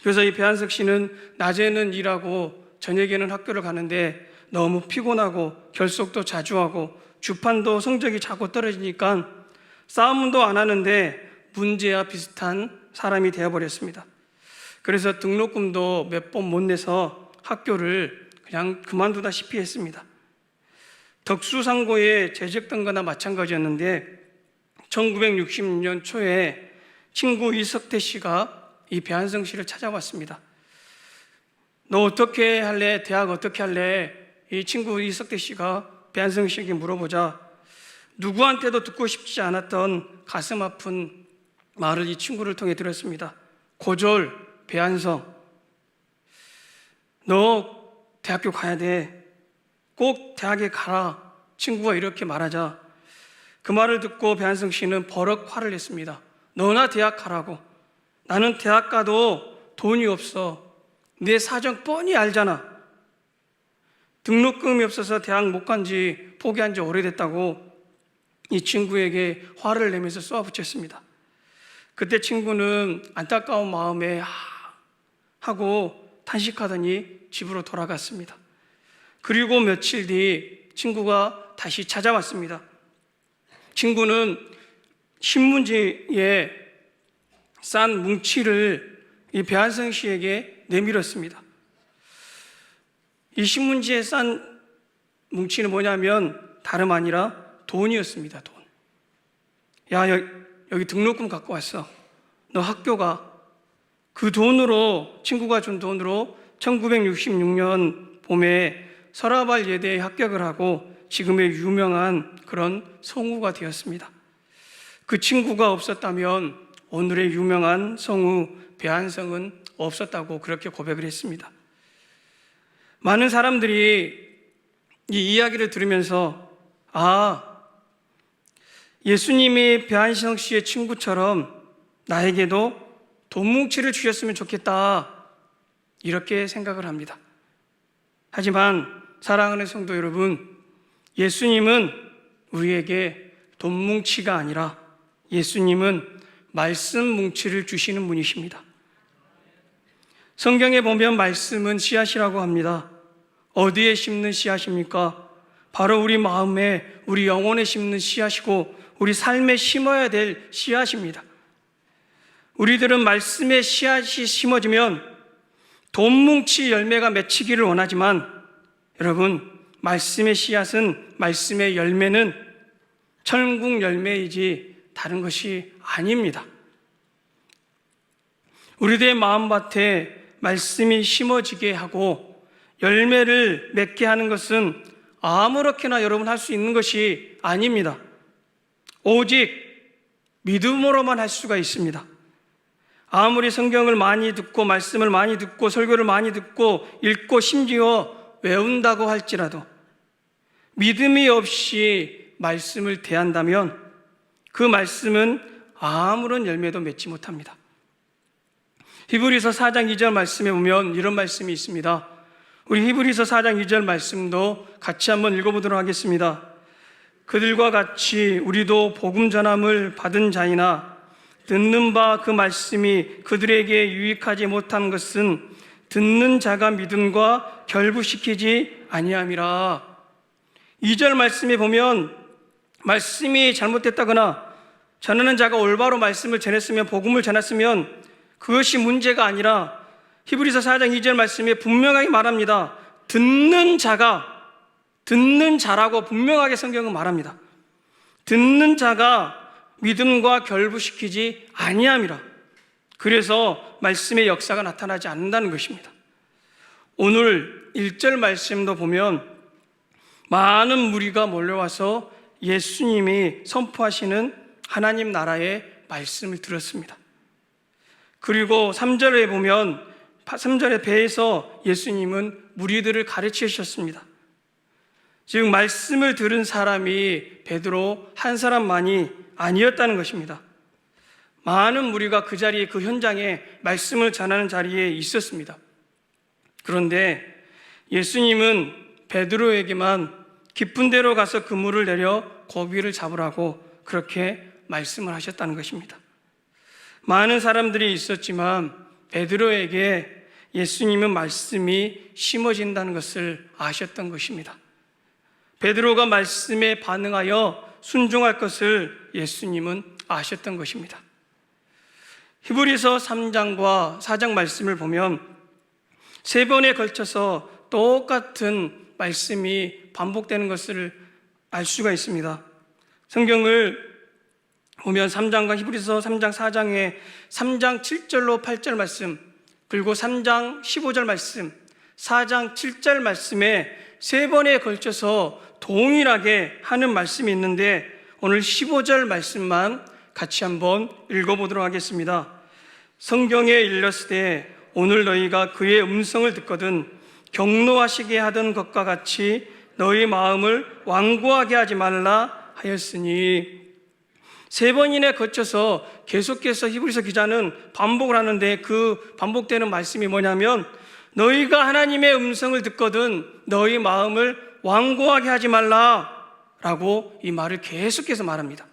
그래서 이 배한석 씨는 낮에는 일하고 저녁에는 학교를 가는데 너무 피곤하고 결석도 자주 하고 주판도 성적이 자꾸 떨어지니까 싸움도 안 하는데 문제와 비슷한 사람이 되어버렸습니다. 그래서 등록금도 몇 번 못 내서 학교를 그냥 그만두다시피 했습니다. 덕수상고에 재직던 거나 마찬가지였는데 1966년 초에 친구 이석태 씨가 이 배한성 씨를 찾아왔습니다. 너 어떻게 할래? 대학 어떻게 할래? 이 친구 이석태 씨가 배한성 씨에게 물어보자 누구한테도 듣고 싶지 않았던 가슴 아픈 말을 이 친구를 통해 들었습니다. 고졸 배한성, 너 대학교 가야 돼. 꼭 대학에 가라. 친구가 이렇게 말하자 그 말을 듣고 배한성 씨는 버럭 화를 냈습니다. 너나 대학 가라고. 나는 대학 가도 돈이 없어. 내 사정 뻔히 알잖아. 등록금이 없어서 대학 못 간 지 포기한 지 오래됐다고 이 친구에게 화를 내면서 쏘아붙였습니다. 그때 친구는 안타까운 마음에 하고 탄식하더니 집으로 돌아갔습니다. 그리고 며칠 뒤 친구가 다시 찾아왔습니다. 친구는 신문지에 싼 뭉치를 이 배한성 씨에게 내밀었습니다. 이 신문지에 싼 뭉치는 뭐냐면 다름 아니라 돈이었습니다. 돈. 야, 여기 등록금 갖고 왔어. 너 학교 가. 그 돈으로, 친구가 준 돈으로 1966년 봄에 서라발 예대에 합격을 하고 지금의 유명한 그런 성우가 되었습니다. 그 친구가 없었다면 오늘의 유명한 성우 배한성은 없었다고 그렇게 고백을 했습니다. 많은 사람들이 이 이야기를 들으면서 예수님이 배한성 씨의 친구처럼 나에게도 돈 뭉치를 주셨으면 좋겠다 이렇게 생각을 합니다. 하지만 사랑하는 성도 여러분, 예수님은 우리에게 돈 뭉치가 아니라 예수님은 말씀 뭉치를 주시는 분이십니다. 성경에 보면 말씀은 씨앗이라고 합니다. 어디에 심는 씨앗입니까? 바로 우리 마음에, 우리 영혼에 심는 씨앗이고 우리 삶에 심어야 될 씨앗입니다. 우리들은 말씀의 씨앗이 심어지면 돈 뭉치 열매가 맺히기를 원하지만 여러분, 말씀의 씨앗은, 말씀의 열매는 천국 열매이지 다른 것이 아닙니다. 우리들의 마음밭에 말씀이 심어지게 하고 열매를 맺게 하는 것은 아무렇게나 여러분 할 수 있는 것이 아닙니다. 오직 믿음으로만 할 수가 있습니다. 아무리 성경을 많이 듣고 말씀을 많이 듣고 설교를 많이 듣고 읽고 심지어 외운다고 할지라도 믿음이 없이 말씀을 대한다면 그 말씀은 아무런 열매도 맺지 못합니다. 히브리서 4장 2절 말씀에 보면 이런 말씀이 있습니다. 우리 히브리서 4장 2절 말씀도 같이 한번 읽어보도록 하겠습니다. 그들과 같이 우리도 복음 전함을 받은 자이나 듣는 바 그 말씀이 그들에게 유익하지 못한 것은 듣는 자가 믿음과 결부시키지 아니함이라. 2절 말씀에 보면 말씀이 잘못됐다거나 전하는 자가 올바로 말씀을 전했으면, 복음을 전했으면 그것이 문제가 아니라 히브리서 4장 2절 말씀에 분명하게 말합니다. 듣는 자가 듣는 자라고 분명하게 성경은 말합니다. 듣는 자가 믿음과 결부시키지 아니함이라. 그래서 말씀의 역사가 나타나지 않는다는 것입니다. 오늘 1절 말씀도 보면 많은 무리가 몰려와서 예수님이 선포하시는 하나님 나라의 말씀을 들었습니다. 그리고 3절에 보면 3절의 배에서 예수님은 무리들을 가르치셨습니다. 즉 말씀을 들은 사람이 베드로 한 사람만이 아니었다는 것입니다. 많은 무리가 그 자리에, 그 현장에 말씀을 전하는 자리에 있었습니다. 그런데 예수님은 베드로에게만 깊은 데로 가서 그물을 내려 고기를 잡으라고 그렇게 말씀을 하셨다는 것입니다. 많은 사람들이 있었지만 베드로에게 예수님은 말씀이 심어진다는 것을 아셨던 것입니다. 베드로가 말씀에 반응하여 순종할 것을 예수님은 아셨던 것입니다. 히브리서 3장과 4장 말씀을 보면 3번에 걸쳐서 똑같은 말씀이 반복되는 것을 알 수가 있습니다. 성경을 보면 3장과 히브리서 3장 4장에 3장 7절로 8절 말씀, 그리고 3장 15절 말씀, 4장 7절 말씀에 3번에 걸쳐서 동일하게 하는 말씀이 있는데 오늘 15절 말씀만 같이 한번 읽어보도록 하겠습니다. 성경에 일렀으되 오늘 너희가 그의 음성을 듣거든 경노하시게 하던 것과 같이 너희 마음을 완고하게 하지 말라 하였으니. 3번이나 거쳐서 계속해서 히브리서 기자는 반복을 하는데 그 반복되는 말씀이 뭐냐면 너희가 하나님의 음성을 듣거든 너희 마음을 완고하게 하지 말라 라고 이 말을 계속해서 말합니다.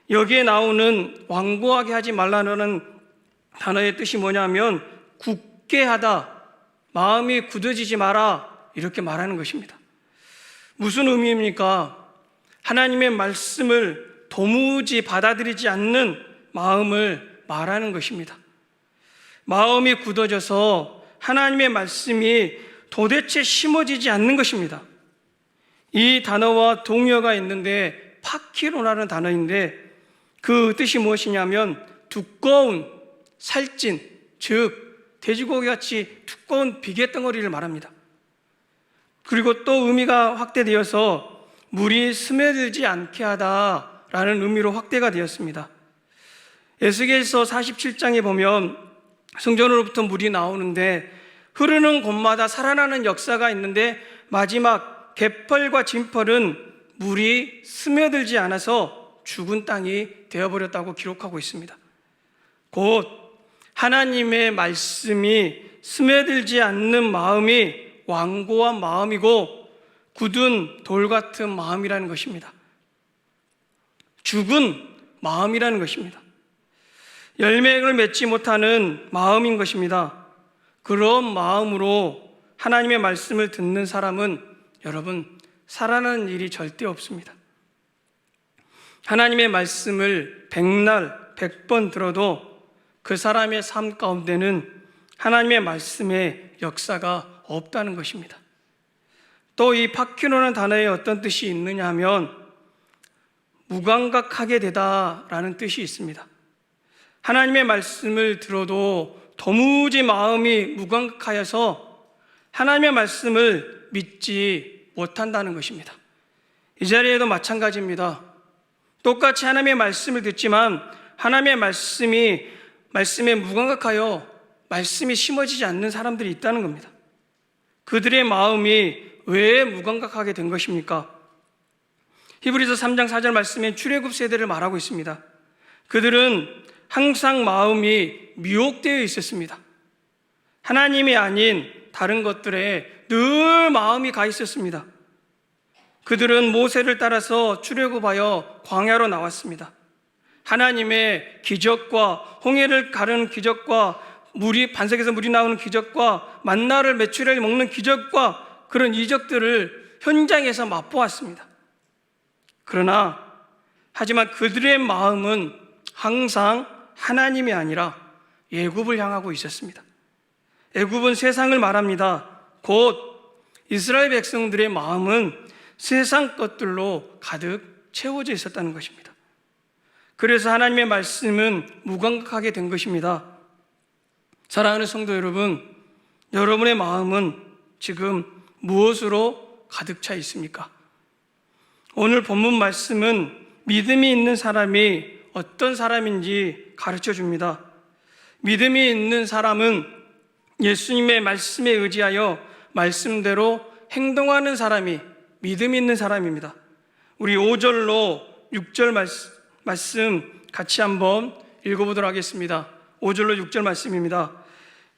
여기에 나오는 완고하게 하지 말라는 단어의 뜻이 뭐냐면 굳게 하다, 마음이 굳어지지 마라 이렇게 말하는 것입니다. 무슨 의미입니까? 하나님의 말씀을 도무지 받아들이지 않는 마음을 말하는 것입니다. 마음이 굳어져서 하나님의 말씀이 도대체 심어지지 않는 것입니다. 이 단어와 동의어가 있는데 파키로라는 단어인데 그 뜻이 무엇이냐면 두꺼운, 살찐, 즉 돼지고기같이 두꺼운 비계덩어리를 말합니다. 그리고 또 의미가 확대되어서 물이 스며들지 않게 하다라는 의미로 확대가 되었습니다. 에스겔서 47장에 보면 성전으로부터 물이 나오는데 흐르는 곳마다 살아나는 역사가 있는데 마지막 개펄과 진펄은 물이 스며들지 않아서 죽은 땅이 되어버렸다고 기록하고 있습니다. 곧 하나님의 말씀이 스며들지 않는 마음이 완고한 마음이고 굳은 돌 같은 마음이라는 것입니다. 죽은 마음이라는 것입니다. 열매를 맺지 못하는 마음인 것입니다. 그런 마음으로 하나님의 말씀을 듣는 사람은 여러분 살아나는 일이 절대 없습니다. 하나님의 말씀을 100날 100번 들어도 그 사람의 삶 가운데는 하나님의 말씀의 역사가 없다는 것입니다. 또 이 파키노라는 단어에 어떤 뜻이 있느냐 하면 무감각하게 되다라는 뜻이 있습니다. 하나님의 말씀을 들어도 도무지 마음이 무감각하여서 하나님의 말씀을 믿지 못한다는 것입니다. 이 자리에도 마찬가지입니다. 똑같이 하나님의 말씀을 듣지만 하나님의 말씀에 무감각하여 말씀이 심어지지 않는 사람들이 있다는 겁니다. 그들의 마음이 왜 무감각하게 된 것입니까? 히브리서 3장 4절 말씀에 출애굽 세대를 말하고 있습니다. 그들은 항상 마음이 미혹되어 있었습니다. 하나님이 아닌 다른 것들에 늘 마음이 가 있었습니다. 그들은 모세를 따라서 출애굽하여 광야로 나왔습니다. 하나님의 기적과 홍해를 가르는 기적과 반석에서 물이 나오는 기적과 만나를 메추리알 먹는 기적과 그런 이적들을 현장에서 맛보았습니다. 하지만 그들의 마음은 항상 하나님이 아니라 애굽을 향하고 있었습니다. 애굽은 세상을 말합니다. 곧 이스라엘 백성들의 마음은 세상 것들로 가득 채워져 있었다는 것입니다. 그래서 하나님의 말씀은 무감각하게 된 것입니다. 사랑하는 성도 여러분, 여러분의 마음은 지금 무엇으로 가득 차 있습니까? 오늘 본문 말씀은 믿음이 있는 사람이 어떤 사람인지 가르쳐 줍니다. 믿음이 있는 사람은 예수님의 말씀에 의지하여 말씀대로 행동하는 사람이 믿음이 있는 사람입니다. 우리 5절로 6절 말씀 같이 한번 읽어보도록 하겠습니다. 5절로 6절 말씀입니다.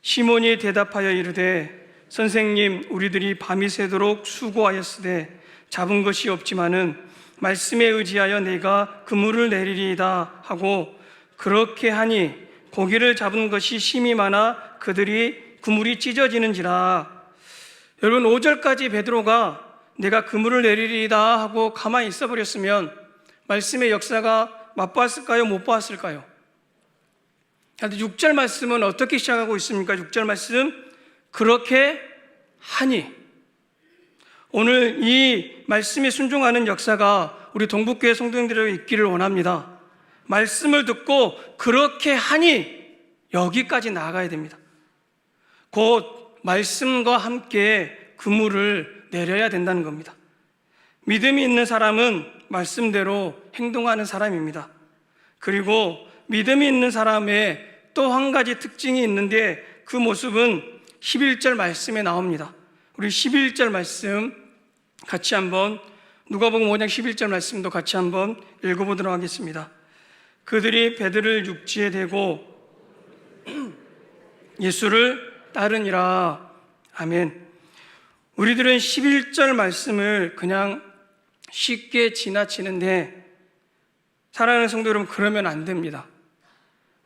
시몬이 대답하여 이르되 선생님, 우리들이 밤이 새도록 수고하였으되 잡은 것이 없지만은 말씀에 의지하여 내가 그물을 내리리이다 하고 그렇게 하니 고기를 잡은 것이 심이 많아 그물이 찢어지는지라. 여러분, 5절까지 베드로가 내가 그물을 내리리이다 하고 가만히 있어 버렸으면 말씀의 역사가 맛보았을까요? 못 보았을까요? 6절 말씀은 어떻게 시작하고 있습니까? 6절 말씀, 그렇게 하니. 오늘 이 말씀에 순종하는 역사가 우리 동북교회 성도님들에게 있기를 원합니다. 말씀을 듣고 그렇게 하니 여기까지 나아가야 됩니다. 곧 말씀과 함께 그물을 내려야 된다는 겁니다. 믿음이 있는 사람은 말씀대로 행동하는 사람입니다. 그리고 믿음이 있는 사람의 또 한 가지 특징이 있는데 그 모습은 11절 말씀에 나옵니다. 우리 11절 말씀 같이 한번, 누가복음 5장 11절 말씀도 같이 한번 읽어보도록 하겠습니다. 그들이 배들을 육지에 대고 예수를 따르니라. 아멘. 우리들은 11절 말씀을 그냥 쉽게 지나치는데 사랑하는 성도 여러분, 그러면 안 됩니다.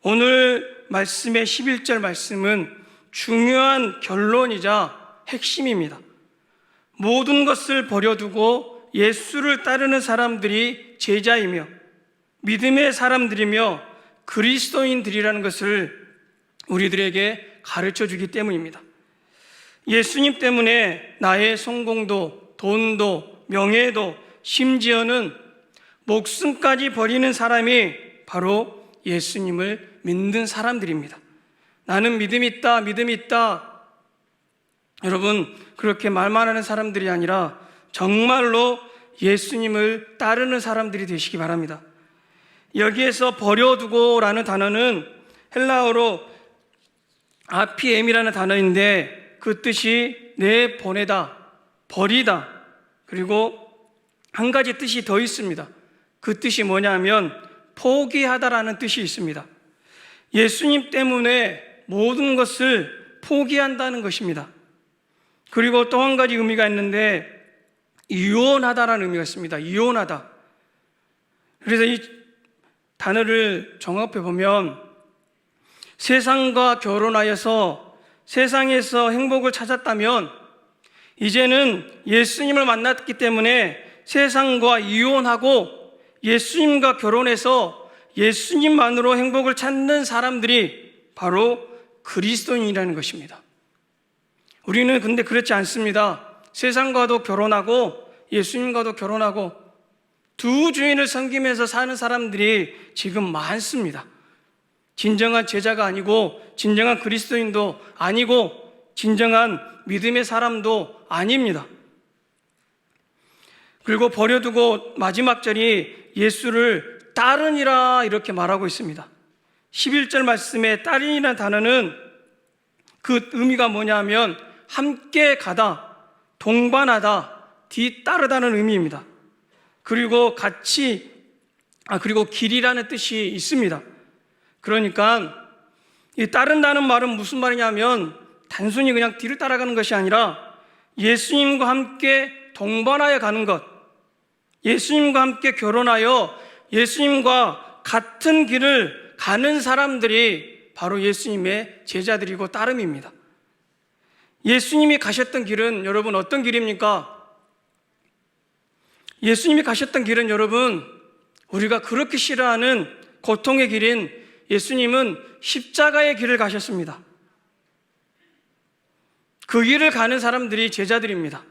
오늘 말씀의 11절 말씀은 중요한 결론이자 핵심입니다. 모든 것을 버려두고 예수를 따르는 사람들이 제자이며 믿음의 사람들이며 그리스도인들이라는 것을 우리들에게 가르쳐 주기 때문입니다. 예수님 때문에 나의 성공도, 돈도, 명예도, 심지어는 목숨까지 버리는 사람이 바로 예수님을 믿는 사람들입니다. 나는 믿음이 있다, 믿음이 있다. 여러분, 그렇게 말만 하는 사람들이 아니라 정말로 예수님을 따르는 사람들이 되시기 바랍니다. 여기에서 버려두고라는 단어는 헬라어로 아피엠이라는 단어인데 그 뜻이 내보내다, 버리다, 그리고 한 가지 뜻이 더 있습니다. 그 뜻이 뭐냐면 포기하다라는 뜻이 있습니다. 예수님 때문에 모든 것을 포기한다는 것입니다. 그리고 또 한 가지 의미가 있는데 이혼하다라는 의미가 있습니다. 이혼하다. 그래서 이 단어를 정합해 보면 세상과 결혼하여서 세상에서 행복을 찾았다면 이제는 예수님을 만났기 때문에 세상과 이혼하고 예수님과 결혼해서 예수님만으로 행복을 찾는 사람들이 바로 그리스도인이라는 것입니다. 우리는 근데 그렇지 않습니다. 세상과도 결혼하고 예수님과도 결혼하고 두 주인을 섬기면서 사는 사람들이 지금 많습니다. 진정한 제자가 아니고 진정한 그리스도인도 아니고 진정한 믿음의 사람도 아닙니다. 그리고 버려두고 마지막 절이 예수를 따르니라 이렇게 말하고 있습니다. 11절 말씀에 따르니라는 단어는 그 의미가 뭐냐면 함께 가다, 동반하다, 뒤따르다는 의미입니다. 그리고 그리고 길이라는 뜻이 있습니다. 그러니까 이 따른다는 말은 무슨 말이냐면 단순히 그냥 뒤를 따라가는 것이 아니라 예수님과 함께 동반하여 가는 것, 예수님과 함께 결혼하여 예수님과 같은 길을 가는 사람들이 바로 예수님의 제자들이고 따름입니다. 예수님이 가셨던 길은 여러분 어떤 길입니까? 예수님이 가셨던 길은 여러분 우리가 그렇게 싫어하는 고통의 길인 예수님은 십자가의 길을 가셨습니다. 그 길을 가는 사람들이 제자들입니다.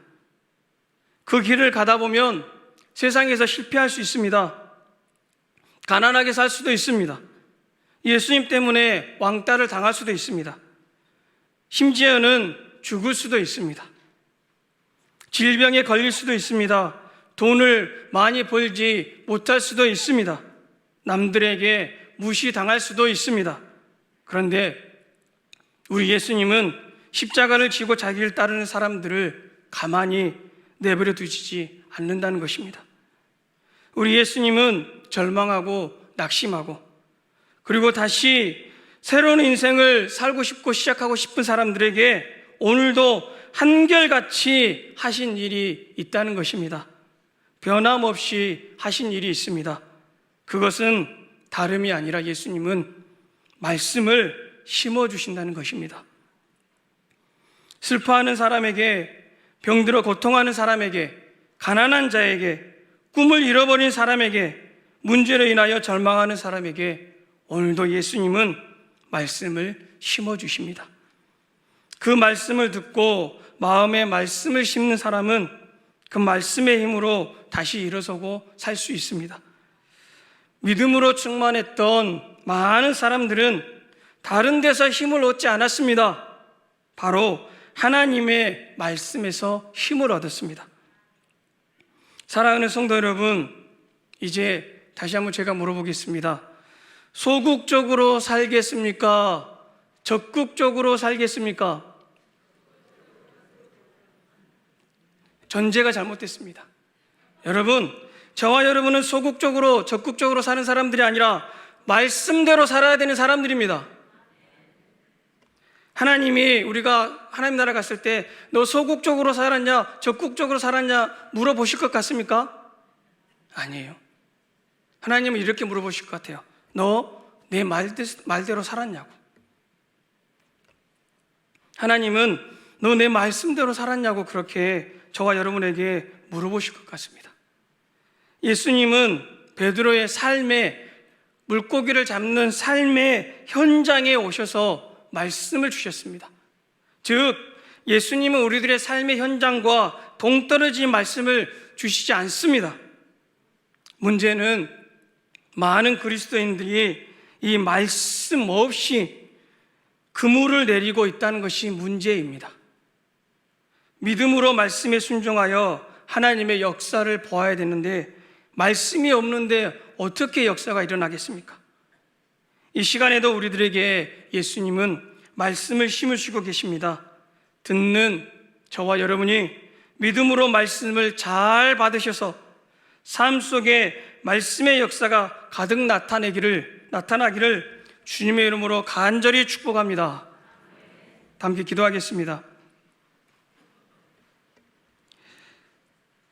그 길을 가다 보면 세상에서 실패할 수 있습니다. 가난하게 살 수도 있습니다. 예수님 때문에 왕따를 당할 수도 있습니다. 심지어는 죽을 수도 있습니다. 질병에 걸릴 수도 있습니다. 돈을 많이 벌지 못할 수도 있습니다. 남들에게 무시당할 수도 있습니다. 그런데 우리 예수님은 십자가를 지고 자기를 따르는 사람들을 가만히 내버려 두시지 않는다는 것입니다. 우리 예수님은 절망하고 낙심하고 그리고 다시 새로운 인생을 살고 싶고 시작하고 싶은 사람들에게 오늘도 한결같이 하신 일이 있다는 것입니다. 변함없이 하신 일이 있습니다. 그것은 다름이 아니라 예수님은 말씀을 심어주신다는 것입니다. 슬퍼하는 사람에게, 병들어 고통하는 사람에게, 가난한 자에게, 꿈을 잃어버린 사람에게, 문제로 인하여 절망하는 사람에게 오늘도 예수님은 말씀을 심어주십니다. 그 말씀을 듣고 마음에 말씀을 심는 사람은 그 말씀의 힘으로 다시 일어서고 살 수 있습니다. 믿음으로 충만했던 많은 사람들은 다른 데서 힘을 얻지 않았습니다. 바로 하나님의 말씀에서 힘을 얻었습니다. 사랑하는 성도 여러분, 이제 다시 한번 제가 물어보겠습니다. 소극적으로 살겠습니까? 적극적으로 살겠습니까? 전제가 잘못됐습니다. 여러분, 저와 여러분은 소극적으로 적극적으로 사는 사람들이 아니라 말씀대로 살아야 되는 사람들입니다. 하나님이 우리가 하나님 나라 갔을 때 너 소극적으로 살았냐 적극적으로 살았냐 물어보실 것 같습니까? 아니에요. 하나님은 이렇게 물어보실 것 같아요. 너 내 말대로 살았냐고. 하나님은 너 내 말씀대로 살았냐고 그렇게 저와 여러분에게 물어보실 것 같습니다. 예수님은 베드로의 삶에, 물고기를 잡는 삶의 현장에 오셔서 말씀을 주셨습니다. 즉 예수님은 우리들의 삶의 현장과 동떨어진 말씀을 주시지 않습니다. 문제는 많은 그리스도인들이 이 말씀 없이 그물을 내리고 있다는 것이 문제입니다. 믿음으로 말씀에 순종하여 하나님의 역사를 보아야 되는데 말씀이 없는데 어떻게 역사가 일어나겠습니까? 이 시간에도 우리들에게 예수님은 말씀을 심으시고 계십니다. 듣는 저와 여러분이 믿음으로 말씀을 잘 받으셔서 삶 속에 말씀의 역사가 가득 나타나기를 주님의 이름으로 간절히 축복합니다. 함께 기도하겠습니다.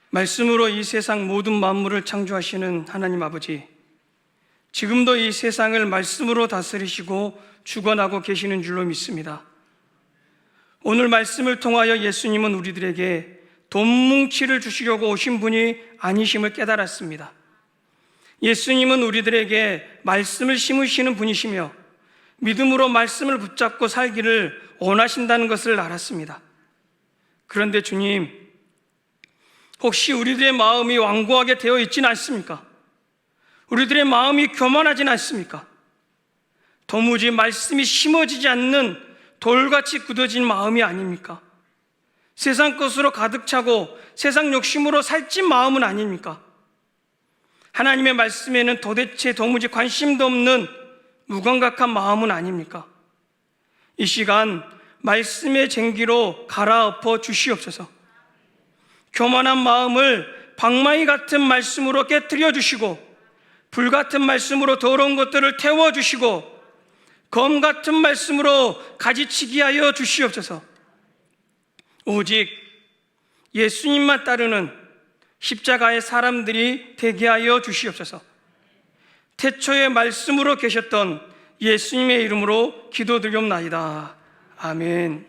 말씀으로 이 세상 모든 만물을 창조하시는 하나님 아버지, 지금도 이 세상을 말씀으로 다스리시고 주관하고 계시는 줄로 믿습니다. 오늘 말씀을 통하여 예수님은 우리들에게 돈 뭉치를 주시려고 오신 분이 아니심을 깨달았습니다. 예수님은 우리들에게 말씀을 심으시는 분이시며 믿음으로 말씀을 붙잡고 살기를 원하신다는 것을 알았습니다. 그런데 주님, 혹시 우리들의 마음이 완고하게 되어 있지는 않습니까? 우리들의 마음이 교만하지는 않습니까? 도무지 말씀이 심어지지 않는 돌같이 굳어진 마음이 아닙니까? 세상 것으로 가득 차고 세상 욕심으로 살찐 마음은 아닙니까? 하나님의 말씀에는 도무지 관심도 없는 무감각한 마음은 아닙니까? 이 시간 말씀의 쟁기로 갈아엎어 주시옵소서. 교만한 마음을 방망이 같은 말씀으로 깨뜨려 주시고 불같은 말씀으로 더러운 것들을 태워 주시고 검 같은 말씀으로 가지치기 하여 주시옵소서. 오직 예수님만 따르는 십자가의 사람들이 되게 하여 주시옵소서. 태초의 말씀으로 계셨던 예수님의 이름으로 기도드리옵나이다. 아멘.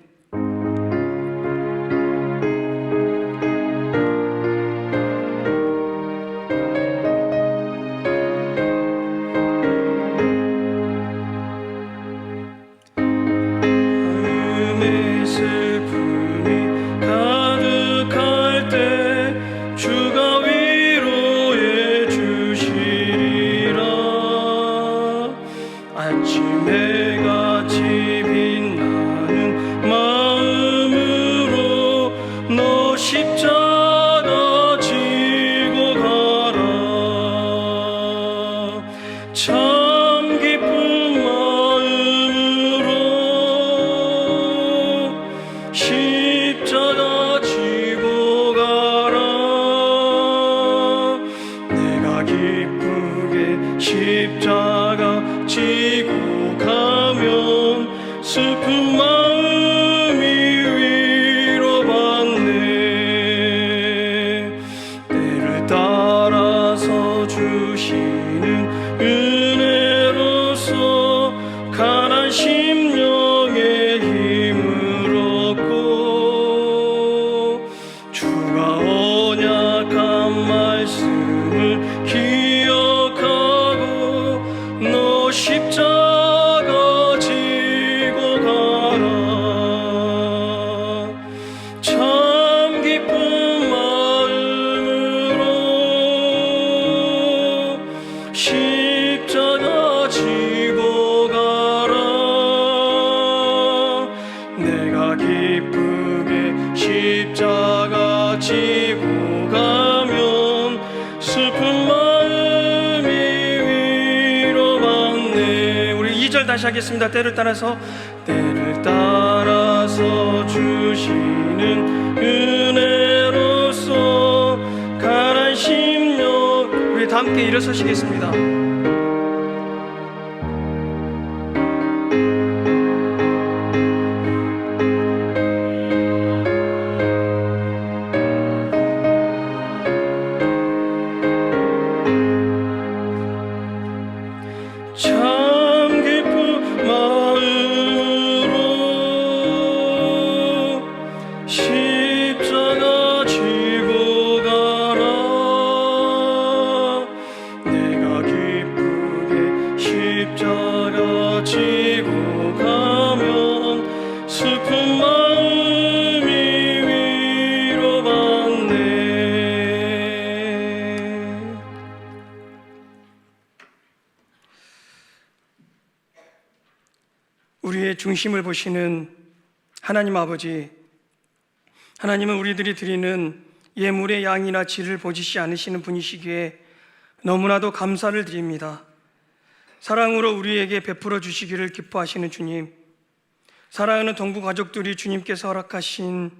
마음의 슬픔이 가득할 때 십자가 지고 가라. 참 기쁜 마음으로 십자가 지고 가라. 내가 기쁘게 십자가 지고 가면 슬픈 마음이 위로받네. 때를 따라서 주시는 은혜로서 가난 심령의 힘을 얻고 주가 언약한 말씀을 기억하고 너 십자가 지고 가라. 참 기쁜 마음으로 십자가 지고 가라. 내가 기쁘게 십자가 지고 가면 슬픈 마음이 위로받네. 우리 2절 다시 하겠습니다. 때를 따라서 주시는 은혜로서 가난 심령. 우리 다 함께 일어서시겠습니다. 참 기쁜 마음으로 십자가 지고 가라. 내가 기쁘게 십자가 지고 가면 슬픈 마음이 위로받네. 우리의 중심을 보시는 하나님 아버지, 하나님은 우리들이 드리는 예물의 양이나 질을 보시지 않으시는 분이시기에 너무나도 감사를 드립니다. 사랑으로 우리에게 베풀어 주시기를 기뻐하시는 주님, 사랑하는 동부 가족들이 주님께서 허락하신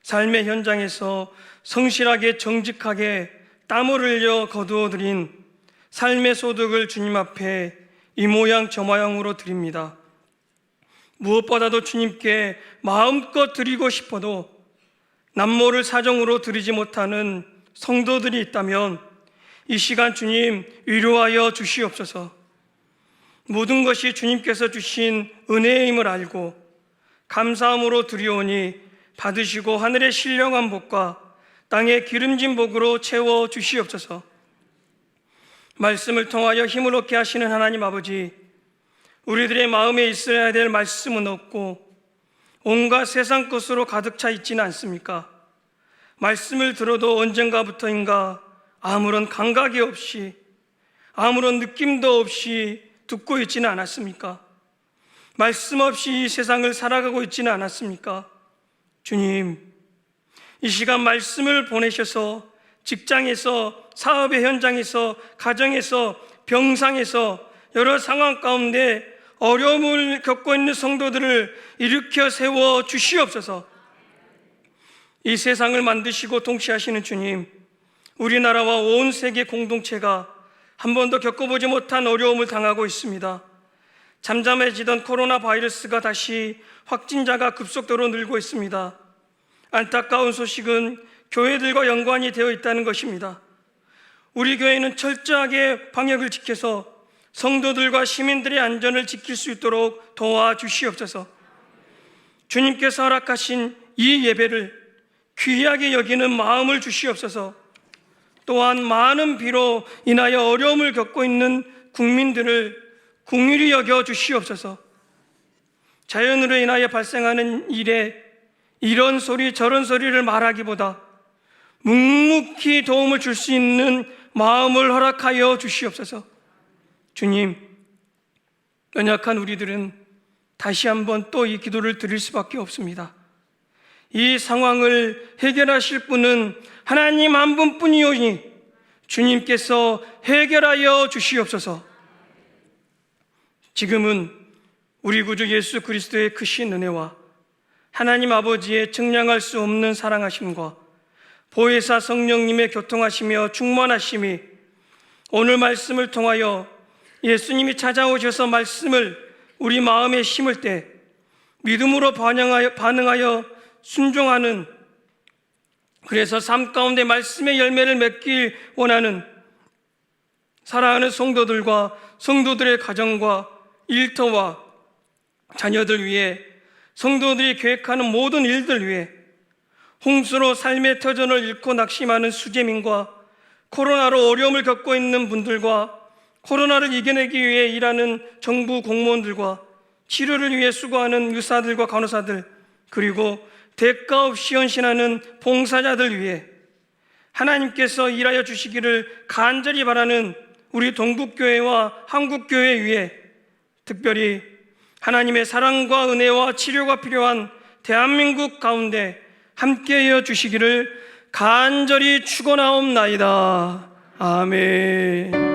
삶의 현장에서 성실하게 정직하게 땀을 흘려 거두어들인 삶의 소득을 주님 앞에 이 모양 저 모양으로 드립니다. 무엇보다도 주님께 마음껏 드리고 싶어도 남모를 사정으로 드리지 못하는 성도들이 있다면 이 시간 주님 위로하여 주시옵소서. 모든 것이 주님께서 주신 은혜임을 알고 감사함으로 드리오니 받으시고 하늘의 신령한 복과 땅의 기름진 복으로 채워 주시옵소서. 말씀을 통하여 힘을 얻게 하시는 하나님 아버지, 우리들의 마음에 있어야 될 말씀은 없고 온갖 세상 것으로 가득 차 있지는 않습니까? 말씀을 들어도 언젠가부터인가 아무런 감각이 없이 아무런 느낌도 없이 듣고 있지는 않았습니까? 말씀 없이 이 세상을 살아가고 있지는 않았습니까? 주님, 이 시간 말씀을 보내셔서 직장에서, 사업의 현장에서, 가정에서, 병상에서 여러 상황 가운데 어려움을 겪고 있는 성도들을 일으켜 세워 주시옵소서. 이 세상을 만드시고 통치하시는 주님, 우리나라와 온 세계 공동체가 한 번도 겪어보지 못한 어려움을 당하고 있습니다. 잠잠해지던 코로나 바이러스가 다시 확진자가 급속도로 늘고 있습니다. 안타까운 소식은 교회들과 연관이 되어 있다는 것입니다. 우리 교회는 철저하게 방역을 지켜서 성도들과 시민들의 안전을 지킬 수 있도록 도와주시옵소서. 주님께서 허락하신 이 예배를 귀하게 여기는 마음을 주시옵소서. 또한 많은 비로 인하여 어려움을 겪고 있는 국민들을 긍휼히 여겨 주시옵소서. 자연으로 인하여 발생하는 일에 이런 소리 저런 소리를 말하기보다 묵묵히 도움을 줄 수 있는 마음을 허락하여 주시옵소서. 주님, 연약한 우리들은 다시 한번 또 이 기도를 드릴 수밖에 없습니다. 이 상황을 해결하실 분은 하나님 한 분뿐이오니 주님께서 해결하여 주시옵소서. 지금은 우리 구주 예수 그리스도의 크신 은혜와 하나님 아버지의 증량할 수 없는 사랑하심과 보혜사 성령님의 교통하시며 충만하심이 오늘 말씀을 통하여 예수님이 찾아오셔서 말씀을 우리 마음에 심을 때 믿음으로 반응하여 순종하는, 그래서 삶 가운데 말씀의 열매를 맺길 원하는 사랑하는 성도들과 성도들의 가정과 일터와 자녀들 위해, 성도들이 계획하는 모든 일들 위해, 홍수로 삶의 터전을 잃고 낙심하는 수재민과 코로나로 어려움을 겪고 있는 분들과 코로나를 이겨내기 위해 일하는 정부 공무원들과 치료를 위해 수고하는 의사들과 간호사들, 그리고 대가 없이 헌신하는 봉사자들 위해 하나님께서 일하여 주시기를 간절히 바라는 우리 동북교회와 한국교회 위해, 특별히 하나님의 사랑과 은혜와 치료가 필요한 대한민국 가운데 함께하여 주시기를 간절히 축원하옵나이다. 아멘.